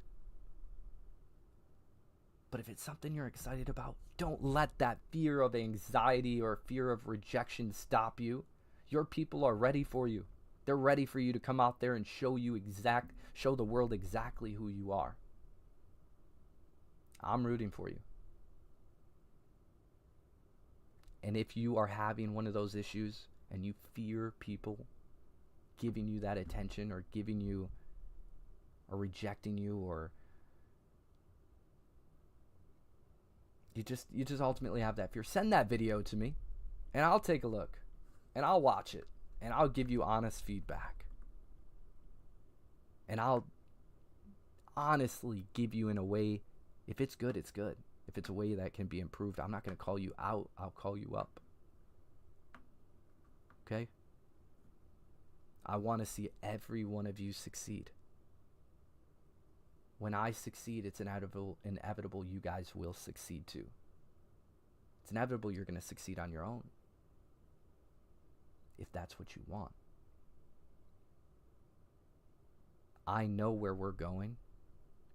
But if it's something you're excited about, don't let that fear of anxiety or fear of rejection stop you. Your people are ready for you. They're ready for you to come out there and show the world exactly who you are. I'm rooting for you. And if you are having one of those issues and you fear people giving you that attention or giving you or rejecting you, or you just ultimately have that fear, send that video to me and I'll take a look and I'll watch it and I'll give you honest feedback. And I'll honestly give you in a way, if it's good, it's good. If it's a way that can be improved, I'm not going to call you out. I'll call you up. Okay? I want to see every one of you succeed. When I succeed, it's inevitable you guys will succeed too. It's inevitable you're going to succeed on your own, if that's what you want. I know where we're going,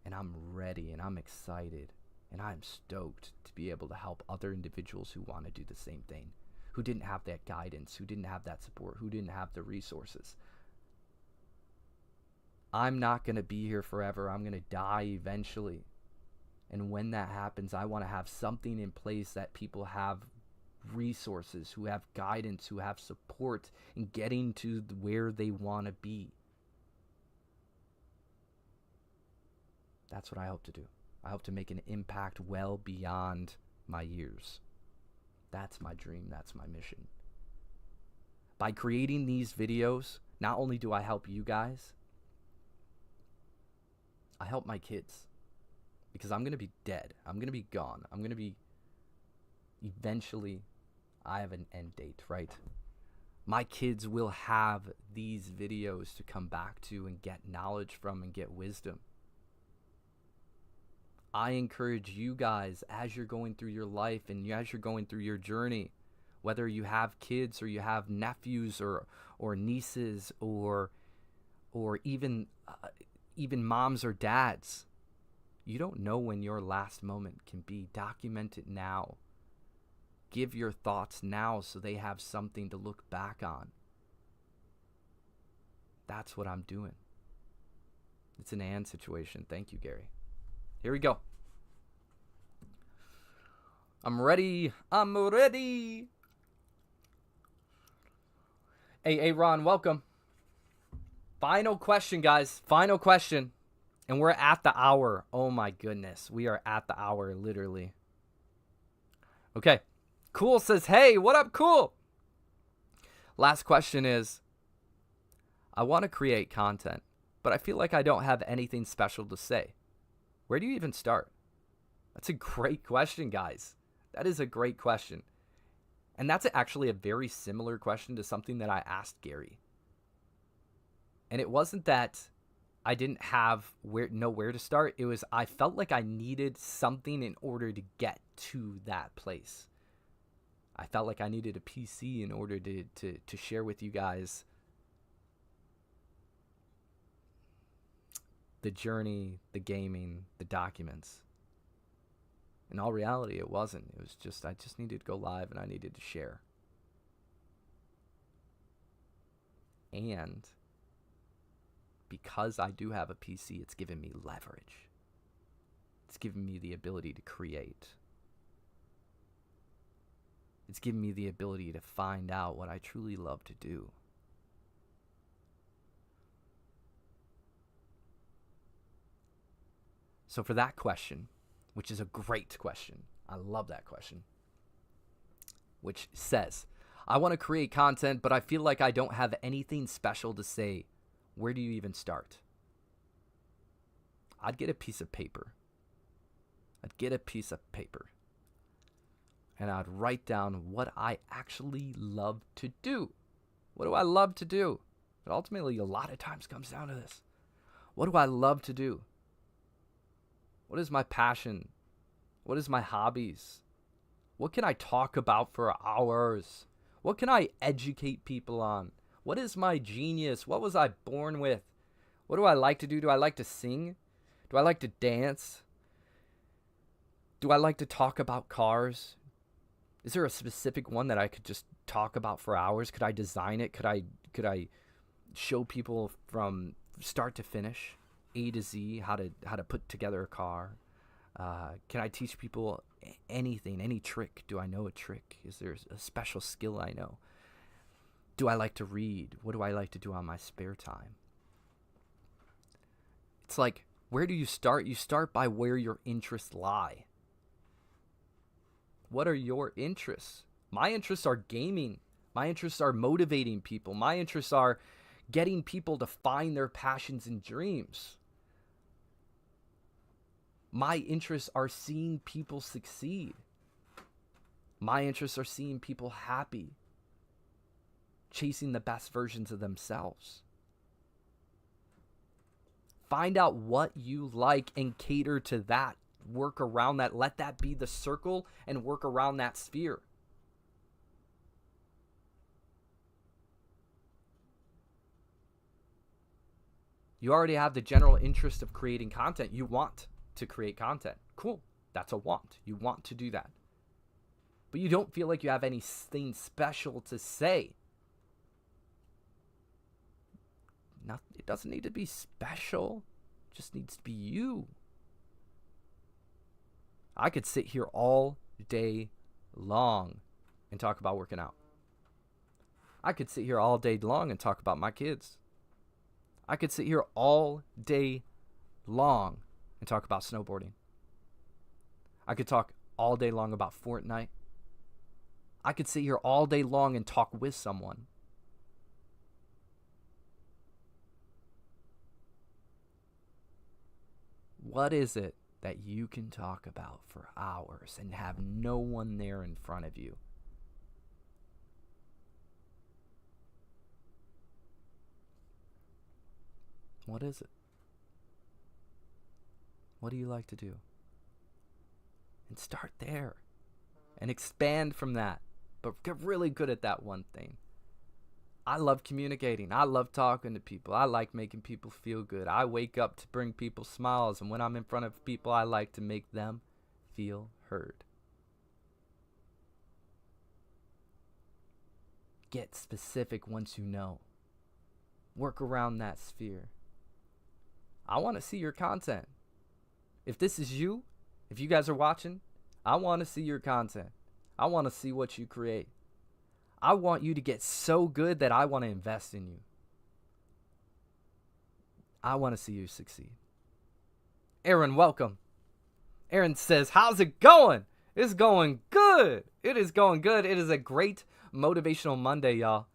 and I'm ready, and I'm excited, and I'm stoked to be able to help other individuals who want to do the same thing, who didn't have that guidance, who didn't have that support, who didn't have the resources. I'm not going to be here forever. I'm going to die eventually. And when that happens, I want to have something in place that people have resources, who have guidance, who have support in getting to where they want to be. That's what I hope to do. I hope to make an impact well beyond my years. That's my dream. That's my mission. By creating these videos, not only do I help you guys, I help my kids. Because I'm going to be dead. I'm going to be gone. I'm going to be, eventually, I have an end date, right? My kids will have these videos to come back to and get knowledge from and get wisdom. I encourage you guys, as you're going through your life and as you're going through your journey, whether you have kids or you have nephews or nieces or even moms or dads, you don't know when your last moment can be. Document it now. Give your thoughts now so they have something to look back on. That's what I'm doing. It's an and situation. Thank you, Gary. Here we go. I'm ready. I'm ready. Hey, Ron, welcome. Final question, guys. Final question. And we're at the hour. Oh my goodness. We are at the hour, literally. Okay. Cool says, hey, what up, Cool? Last question is, I want to create content, but I feel like I don't have anything special to say. Where do you even start? That's a great question, guys. That is a great question. And that's actually a very similar question to something that I asked Gary. And it wasn't that I didn't know where to start. It was I felt like I needed something in order to get to that place. I felt like I needed a PC in order to share with you guys the journey, the gaming, the documents. In all reality, it wasn't. It was just, I just needed to go live and I needed to share. And because I do have a PC, it's given me leverage. It's given me the ability to create. It's given me the ability to find out what I truly love to do. So for that question, which is a great question, I love that question, which says, I want to create content, but I feel like I don't have anything special to say. Where do you even start? I'd get a piece of paper. And I'd write down what I actually love to do. What do I love to do? But ultimately, a lot of times comes down to this. What do I love to do? What is my passion? What is my hobbies? What can I talk about for hours? What can I educate people on? What is my genius? What was I born with? What do I like to do? Do I like to sing? Do I like to dance? Do I like to talk about cars? Is there a specific one that I could just talk about for hours? Could I design it? Could I show people from start to finish, A to Z, how to put together a car? Can I teach people anything, any trick? Do I know a trick? Is there a special skill I know? Do I like to read? What do I like to do on my spare time? It's like, where do you start? You start by where your interests lie. What are your interests? My interests are gaming. My interests are motivating people. My interests are getting people to find their passions and dreams. My interests are seeing people succeed. My interests are seeing people happy, chasing the best versions of themselves. Find out what you like and cater to that. Work around that. Let that be the circle and work around that sphere. You already have the general interest of creating content. You want to create content. Cool. That's a want. You want to do that. But you don't feel like you have anything special to say. It doesn't need to be special. It just needs to be you. I could sit here all day long and talk about working out. I could sit here all day long and talk about my kids. I could sit here all day long and talk about snowboarding. I could talk all day long about Fortnite. I could sit here all day long and talk with someone. What is it that you can talk about for hours and have no one there in front of you? What is it? What do you like to do? And start there and expand from that, but get really good at that one thing. I love communicating. I love talking to people. I like making people feel good. I wake up to bring people smiles, and when I'm in front of people, I like to make them feel heard. Get specific once you know. Work around that sphere. I want to see your content. If this is you, if you guys are watching, I want to see your content. I want to see what you create. I want you to get so good that I want to invest in you. I want to see you succeed. Aaron, welcome. Aaron says, how's it going? It's going good. It is going good. It is a great motivational Monday, y'all.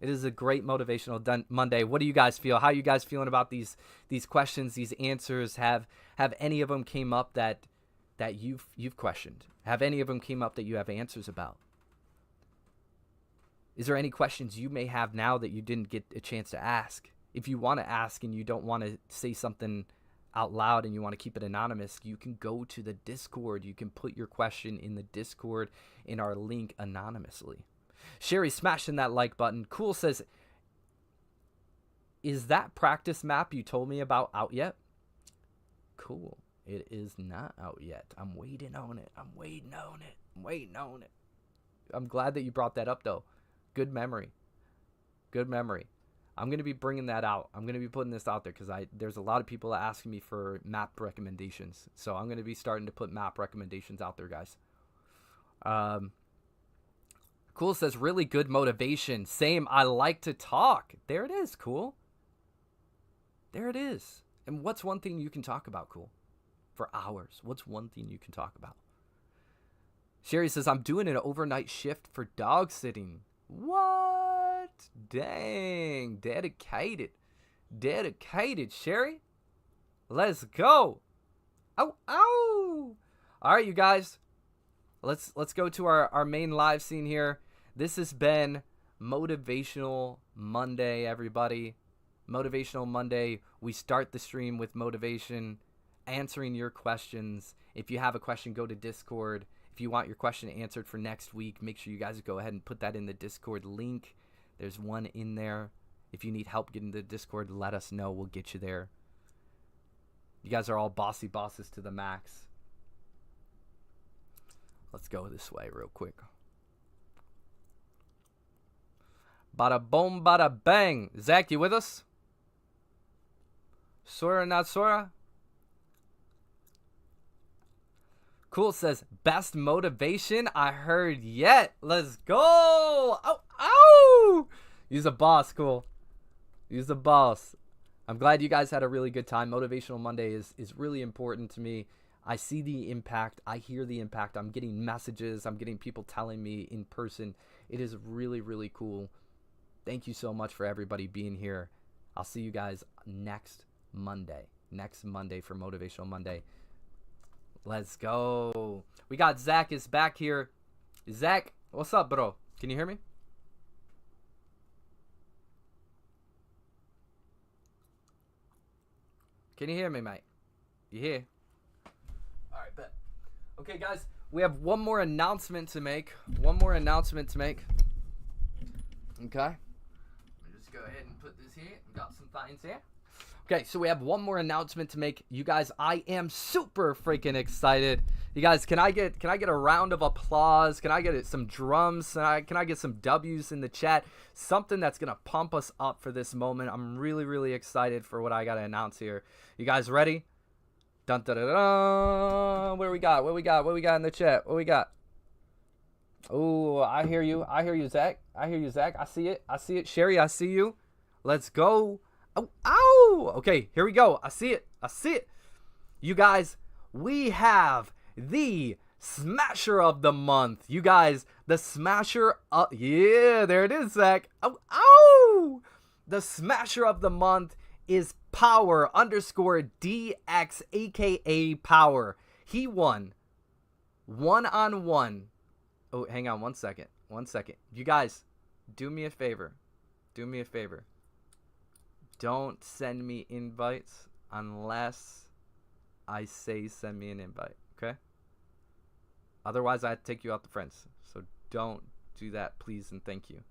It is a great motivational Monday. What do you guys feel? How are you guys feeling about these questions, these answers? Have any of them came up that you've questioned? Have any of them came up that you have answers about? Is there any questions you may have now that you didn't get a chance to ask? If you want to ask and you don't want to say something out loud and you want to keep it anonymous, you can go to the Discord. You can put your question in the Discord in our link anonymously. Sherry smashing that like button. Cool says, is that practice map you told me about out yet? Cool. It is not out yet. I'm waiting on it. I'm glad that you brought that up, though. Good memory. I'm going to be bringing that out. I'm going to be putting this out there because there's a lot of people asking me for map recommendations. So I'm going to be starting to put map recommendations out there, guys. Cool says, really good motivation. Same, I like to talk. There it is, Cool. There it is. And what's one thing you can talk about, Cool? For hours. What's one thing you can talk about? Sherry says, I'm doing an overnight shift for dog sitting. What? Dang. Dedicated, Sherry. Let's go. Ow. All right, you guys. Let's go to our main live scene here. This has been Motivational Monday, everybody. Motivational Monday. We start the stream with motivation, answering your questions. If you have a question, go to Discord. If you want your question answered for next week, make sure you guys go ahead and put that in the Discord link. There's one in there. If you need help getting to the Discord, let us know. We'll get you there. You guys are all bossy bosses to the max. Let's go this way real quick. Bada boom, bada bang. Zach, you with us? Sora, not Sora? Cool says, best motivation I heard yet. Let's go. Ow. He's a boss, Cool. He's a boss. I'm glad you guys had a really good time. Motivational Monday is really important to me. I see the impact. I hear the impact. I'm getting messages. I'm getting people telling me in person. It is really, really cool. Thank you so much for everybody being here. I'll see you guys next Monday. Next Monday for Motivational Monday. Let's go. We got Zach is back here. Zach, what's up, bro? Can you hear me? Can you hear me, mate? You here? All right, bet. Okay, guys, we have one more announcement to make. Okay. Just go ahead and put this here. We got some things here. Okay, so we have one more announcement to make. You guys, I am super freaking excited. You guys, can I get a round of applause? Can I get some drums? Can I get some W's in the chat? Something that's going to pump us up for this moment. I'm really, really excited for what I got to announce here. You guys ready? Dun, dun, dun, dun. What do we got? What we got in the chat? What we got? Oh, I hear you, Zach. I see it. Sherry, I see you. Let's go. Oh, ow! Okay, here we go. I see it. You guys, we have the Smasher of the Month. You guys, the Smasher of... Yeah, there it is, Zach. Oh, ow! The Smasher of the Month is Power_DX, a.k.a. Power. He won one-on-one. Oh, hang on one second. You guys, do me a favor. Don't send me invites unless I say send me an invite, okay? Otherwise, I have to take you out to friends. So don't do that, please, and thank you.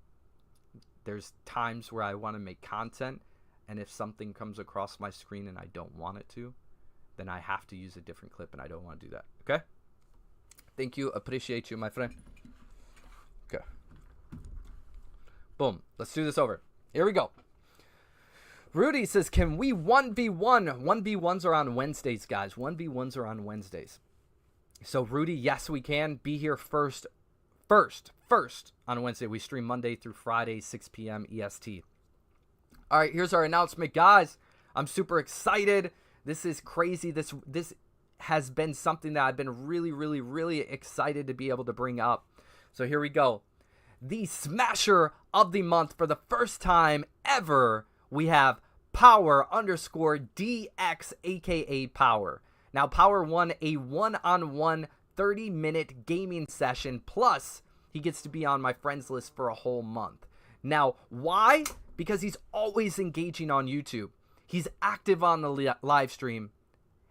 There's times where I want to make content, and if something comes across my screen and I don't want it to, then I have to use a different clip, and I don't want to do that, okay? Thank you. Appreciate you, my friend. Okay. Boom. Let's do this over. Here we go. Rudy says, can we 1v1? 1v1s are on Wednesdays, guys. 1v1s are on Wednesdays. So, Rudy, yes, we can. Be here first on Wednesday. We stream Monday through Friday, 6 p.m. EST. All right, here's our announcement, guys. I'm super excited. This is crazy. This has been something that I've been really, really, really excited to be able to bring up. So here we go. The Smasher of the Month, for the first time ever, we have Power_DX, a.k.a. Power. Now, Power won a one-on-one 30-minute gaming session, plus he gets to be on my friends list for a whole month. Now, why? Because he's always engaging on YouTube. He's active on the live stream.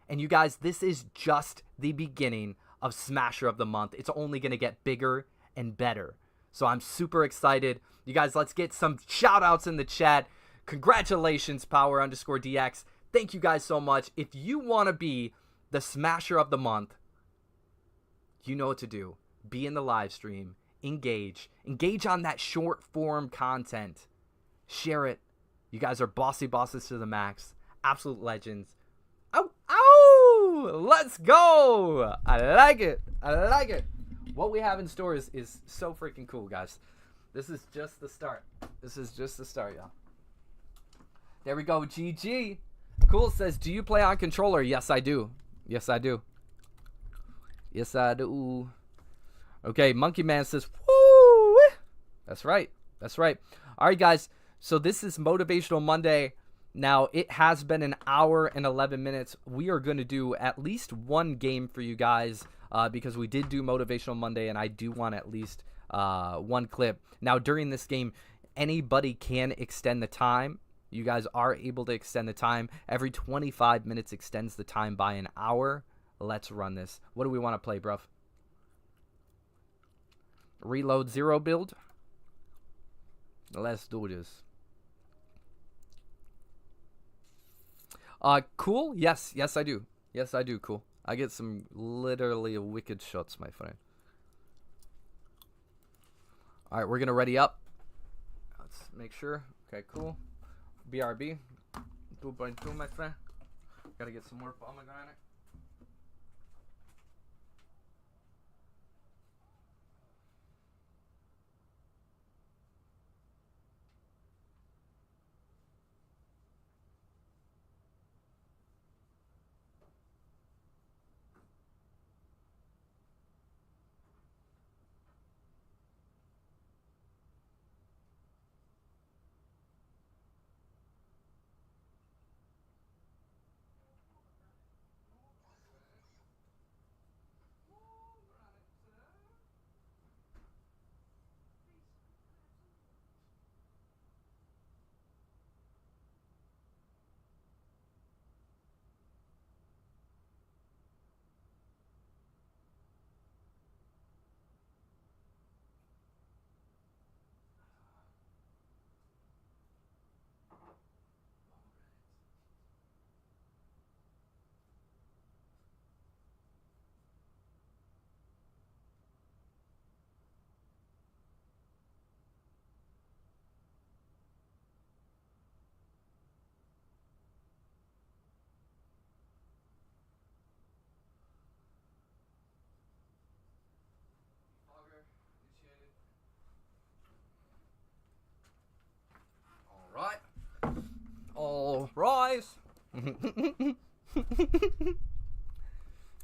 And you guys, this is just the beginning of Smasher of the Month. It's only going to get bigger and better. So I'm super excited. You guys, let's get some shout-outs in the chat. Congratulations, Power_DX. Thank you guys so much. If you want to be the Smasher of the Month, you know what to do. Be in the live stream. Engage on that short form content. Share it. You guys are bossy bosses to the max. Absolute legends. Oh, let's go. I like it. What we have in store is so freaking cool, guys. This is just the start. Y'all. There we go. GG. Cool says, do you play on controller? Yes, I do. Okay, Monkey Man says, woo! That's right. All right, guys. So this is Motivational Monday. Now, it has been an hour and 11 minutes. We are going to do at least one game for you guys because we did do Motivational Monday, and I do want at least one clip. Now, during this game, anybody can extend the time. You guys are able to extend the time. Every 25 minutes extends the time by an hour. Let's run this. What do we want to play, bruv? Reload Zero build? Let's do this. Cool? Yes, I do. Cool. I get some literally wicked shots, my friend. All right, we're going to ready up. Let's make sure. Okay, cool. BRB. 2.2, my friend. Got to get some more pomegranate.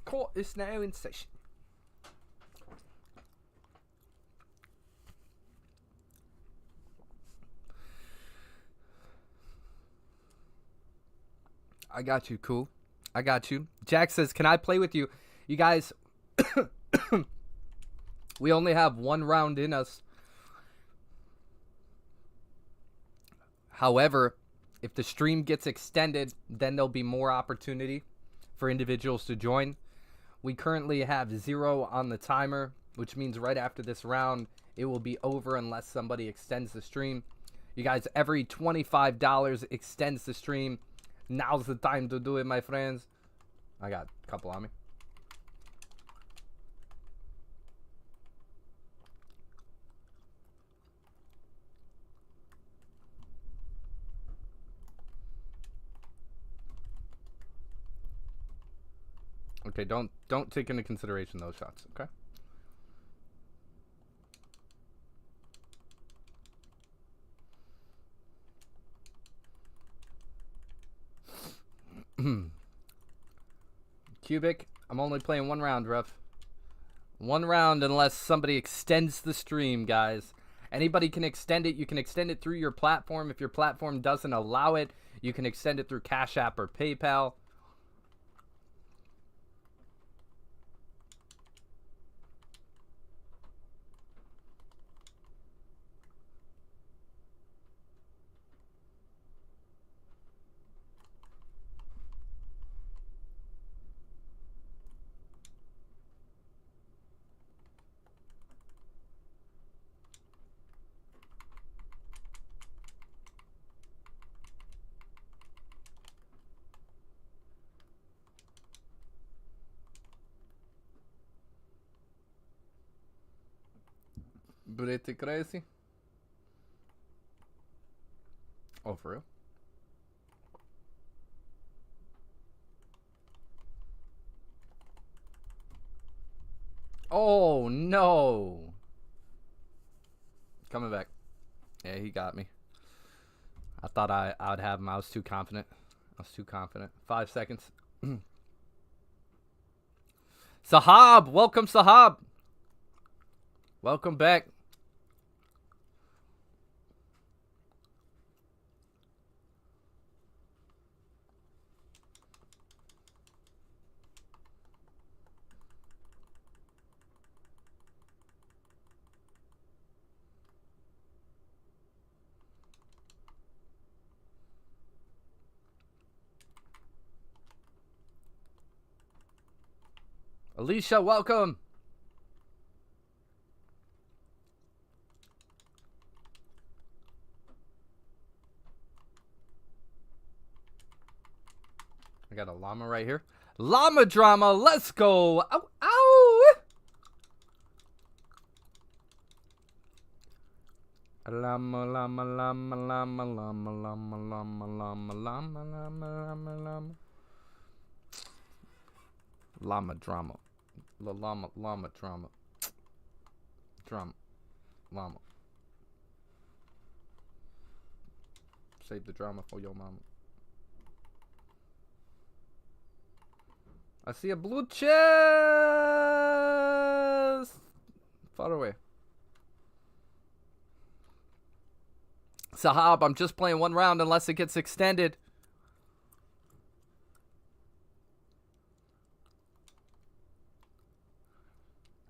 Court is now in session. I got you, cool. I got you. Jack says, can I play with you? You guys, we only have one round in us. However, if the stream gets extended, then there'll be more opportunity for individuals to join. We currently have 0 on the timer, which means right after this round, it will be over unless somebody extends the stream. You guys, every $25 extends the stream. Now's the time to do it, my friends. I got a couple on me. Okay, don't take into consideration those shots, okay? Cubic, I'm only playing one round, ref. One round unless somebody extends the stream, guys. Anybody can extend it. You can extend it through your platform. If your platform doesn't allow it, you can extend it through Cash App or PayPal. Pretty crazy. Oh, for real? Oh, no. Coming back. Yeah, he got me. I thought I would have him. I was too confident. 5 seconds. Sahab, welcome, Sahab. Welcome back. Alicia, welcome. I got a llama right here. Llama drama, let's go. Ow, ow. Llama, llama, llama, llama, llama, llama, llama, llama, llama, llama, llama, llama. Llama drama. Llama drama. Drama. Llama. Save the drama for your mama. I see a blue chest. Far away. Sahab, I'm just playing one round unless it gets extended.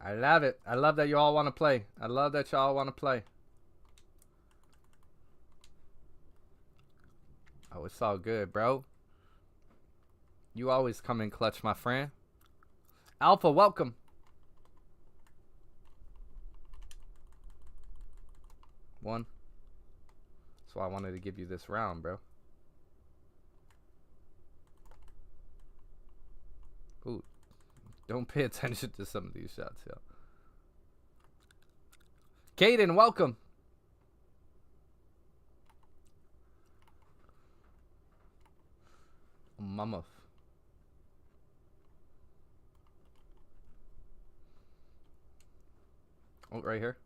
I love it. I love that you all want to play. I love that y'all want to play. Oh, it's all good, bro. You always come in clutch, my friend. Alpha, welcome. One. That's why I wanted to give you this round, bro. Ooh. Don't pay attention to some of these shots, yo. Caden, welcome. Mama. Oh, right here.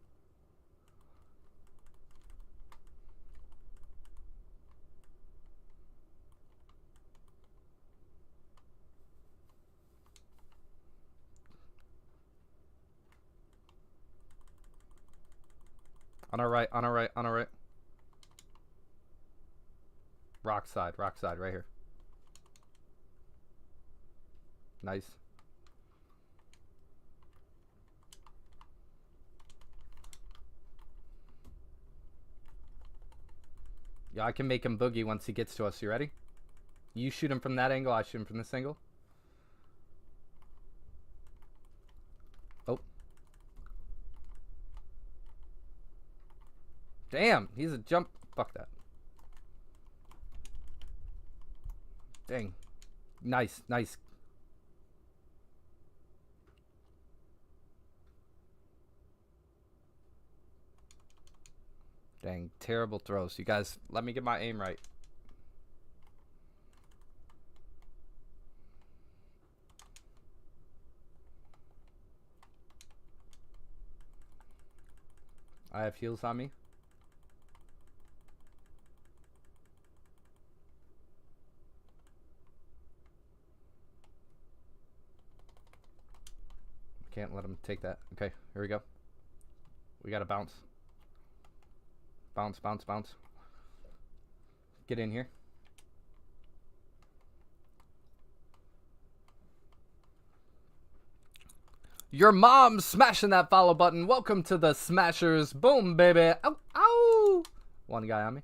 On our right, on our right, on our right. Rock side, right here. Nice. Yeah, I can make him boogie once he gets to us. You ready? You shoot him from that angle, I shoot him from this angle. Oh. Damn, he's a jump. Fuck that. Dang. Nice, nice. Dang, terrible throws. You guys, let me get my aim right. I have heals on me. Can't let him take that. Okay, here we go. We gotta bounce. Bounce, bounce, bounce. Get in here. Your mom's smashing that follow button. Welcome to the Smashers. Boom, baby. Ow, ow. One guy on me.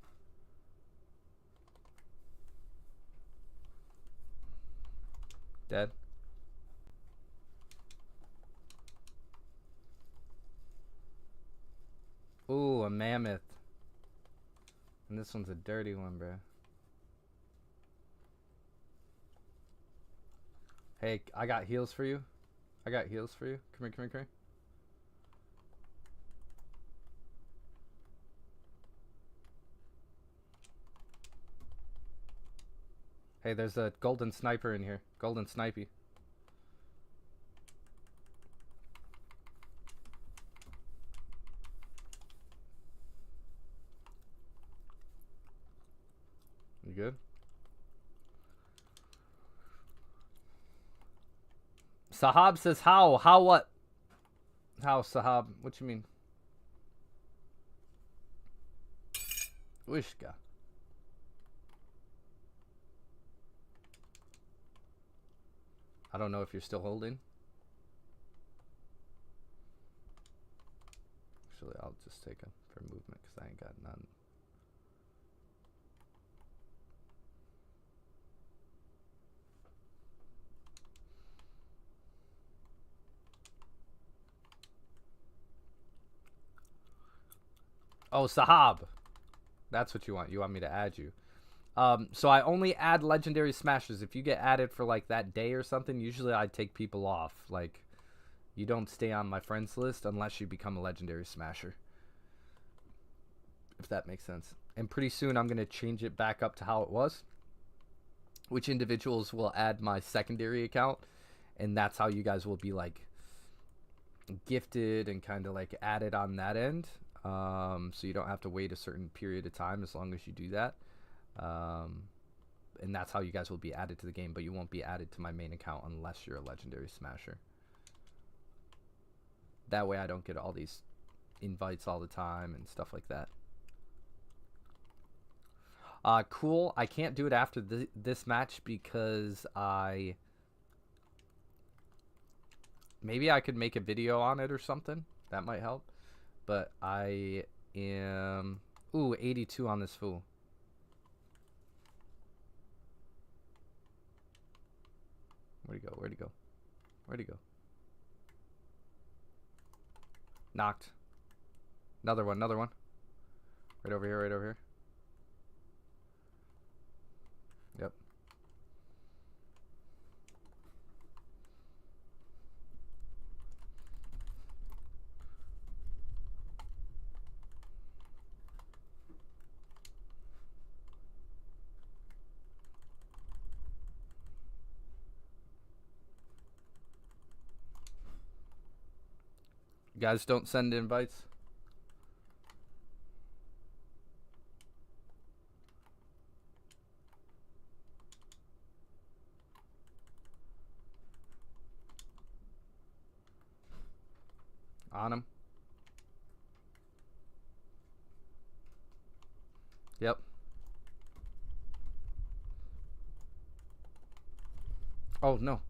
Dead. Ooh, a mammoth. And this one's a dirty one, bro. Hey, I got heals for you. I got heals for you. Come here, come here, come here. Hey, there's a golden sniper in here. Golden snipey. You good? Sahab says how? How what? How, Sahab? What you mean? Wishka. I don't know if you're still holding. Actually, I'll just take him for movement because I ain't got none. Oh, Sahab. That's what you want. You want me to add you. So I only add legendary smashers. If you get added for like that day or something, usually I take people off. Like, you don't stay on my friends list unless you become a legendary smasher. If that makes sense. And pretty soon I'm going to change it back up to how it was. Which individuals will add my secondary account. And that's how you guys will be like gifted and kind of like added on that end. So you don't have to wait a certain period of time as long as you do that. And that's how you guys will be added to the game, but you won't be added to my main account unless you're a legendary smasher. That way I don't get all these invites all the time and stuff like that. Cool. I can't do it after this match because maybe I could make a video on it or something. That might help. But I am... Ooh, 82 on this fool. Where'd he go? Where'd he go? Where'd he go? Knocked. Another one, another one. Right over here, right over here. Yep. You guys don't send invites? On him. Yep. Oh, no.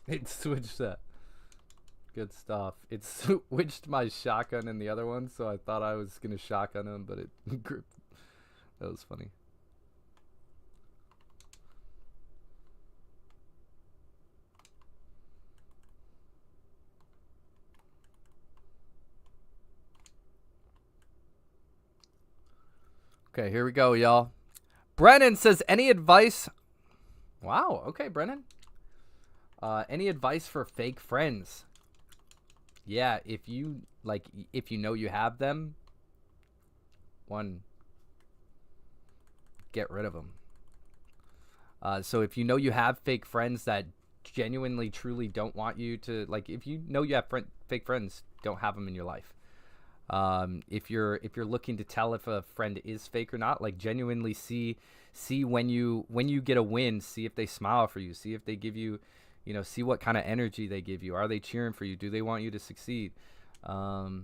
It switched that. Good stuff. It switched my shotgun in the other one, so I thought I was going to shotgun him, but it gripped. That was funny. Okay, here we go, y'all. Brennan says, any advice? Wow, okay, Brennan. Any advice for fake friends? Yeah, if you know you have them, one, get rid of them. So if you know you have fake friends that genuinely, truly don't want you to, like, if you know you have fake friends, don't have them in your life. If you're looking to tell if a friend is fake or not, like, genuinely see when you get a win, see if they smile for you, see if they give you, see what kind of energy they give you. Are they cheering for you? Do they want you to succeed? Are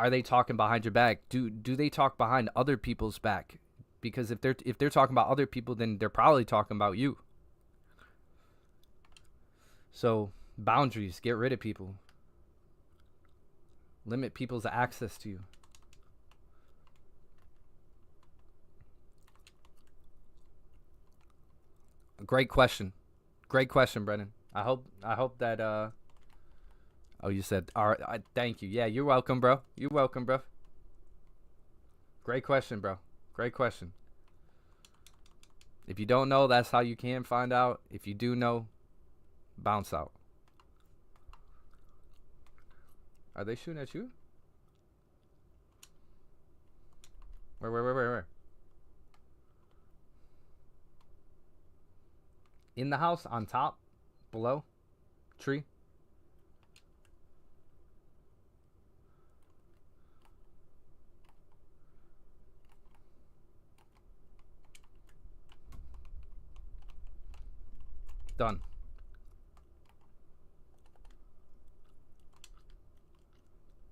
they talking behind your back? Do they talk behind other people's back? Because if they're talking about other people, then they're probably talking about you. So boundaries, get rid of people. Limit people's access to you. Great question. Great question, Brennan. I hope that oh, you said, all right, thank you. Yeah, you're welcome, bro. You're welcome, bro. Great question, bro. Great question. If you don't know, that's how you can find out. If you do know, bounce out. Are they shooting at you? Where? In the house, on top, below, tree. Done.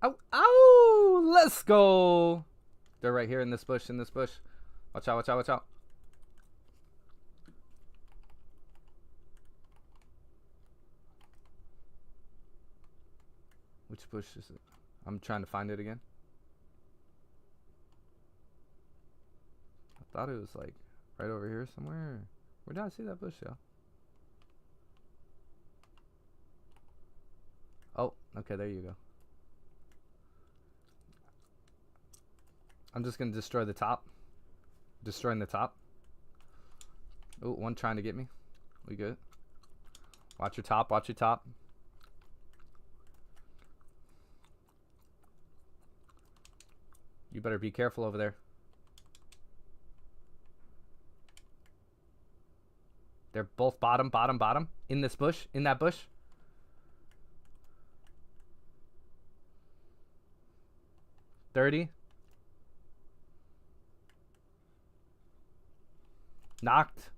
Ow, ow! Let's go. They're right here in this bush, Watch out. Which bush is it? I'm trying to find it again. I thought it was like right over here somewhere. Where did I see that bush, y'all? Oh, okay, there you go. I'm just gonna destroy the top. Destroying the top. Oh, one trying to get me. We good. Watch your top. You better be careful over there. They're both bottom. In this bush. In that bush. $30. Knocked.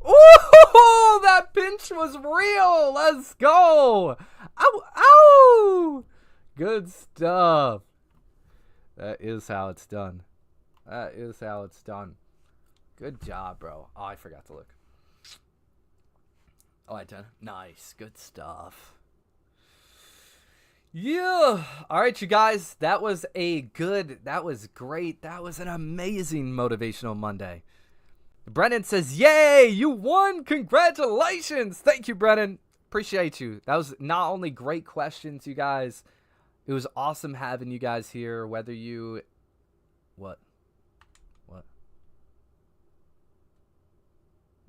Ooh, that pinch was real. Let's go. Ow. Good stuff. That is how it's done. Good job, bro. Oh, I forgot to look. Oh, I did. Nice. Good stuff. Yeah. All right, you guys. That was great. That was an amazing Motivational Monday. Brennan says, yay, you won. Congratulations. Thank you, Brennan. Appreciate you. That was not only great questions, you guys. It was awesome having you guys here, whether you... What?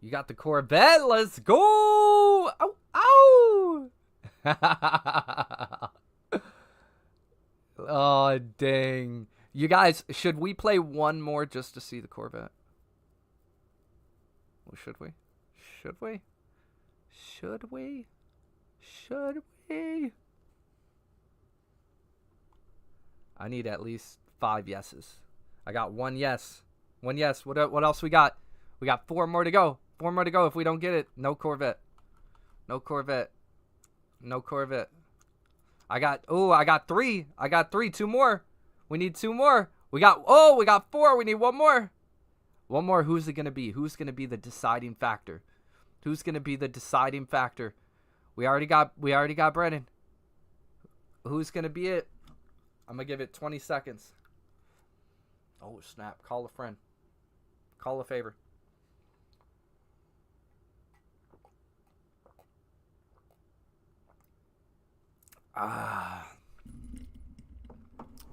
You got the Corvette. Let's go. Ow. Oh, dang. You guys, should we play one more just to see the Corvette? Well, should we? I need at least 5 yeses. I got 1 yes. One yes. What else we got? We got 4 more to go. 4 more to go. If we don't get it, no Corvette. No Corvette. No Corvette. I got 3. I got 3. 2 more. We need 2 more. We got 4. We need 1 more. 1 more. Who's it going to be? Who's going to be the deciding factor? Who's going to be the deciding factor? We already got Brennan. Who's going to be it? I'm going to give it 20 seconds. Oh, snap. Call a friend. Call a favor.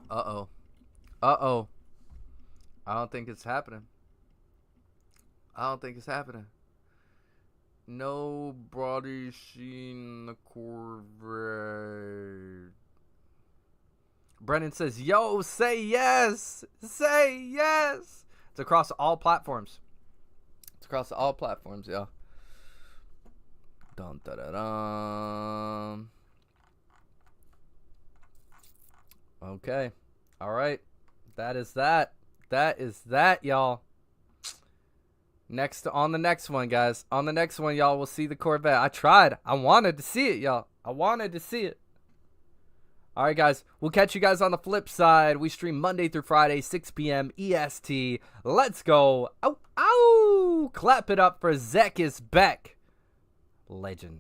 Uh-oh. Uh-oh. I don't think it's happening. Nobody seen the Corvette. Brennan says, yo, say yes. Say yes. It's across all platforms. Y'all. Dun, da, da, dun. Okay. All right. That is that, y'all. On the next one, guys. On the next one, y'all will see the Corvette. I tried. I wanted to see it, y'all. I wanted to see it. All right, guys. We'll catch you guys on the flip side. We stream Monday through Friday, 6 p.m. EST. Let's go. Ow, ow. Clap it up for Zekis Beck. Legend.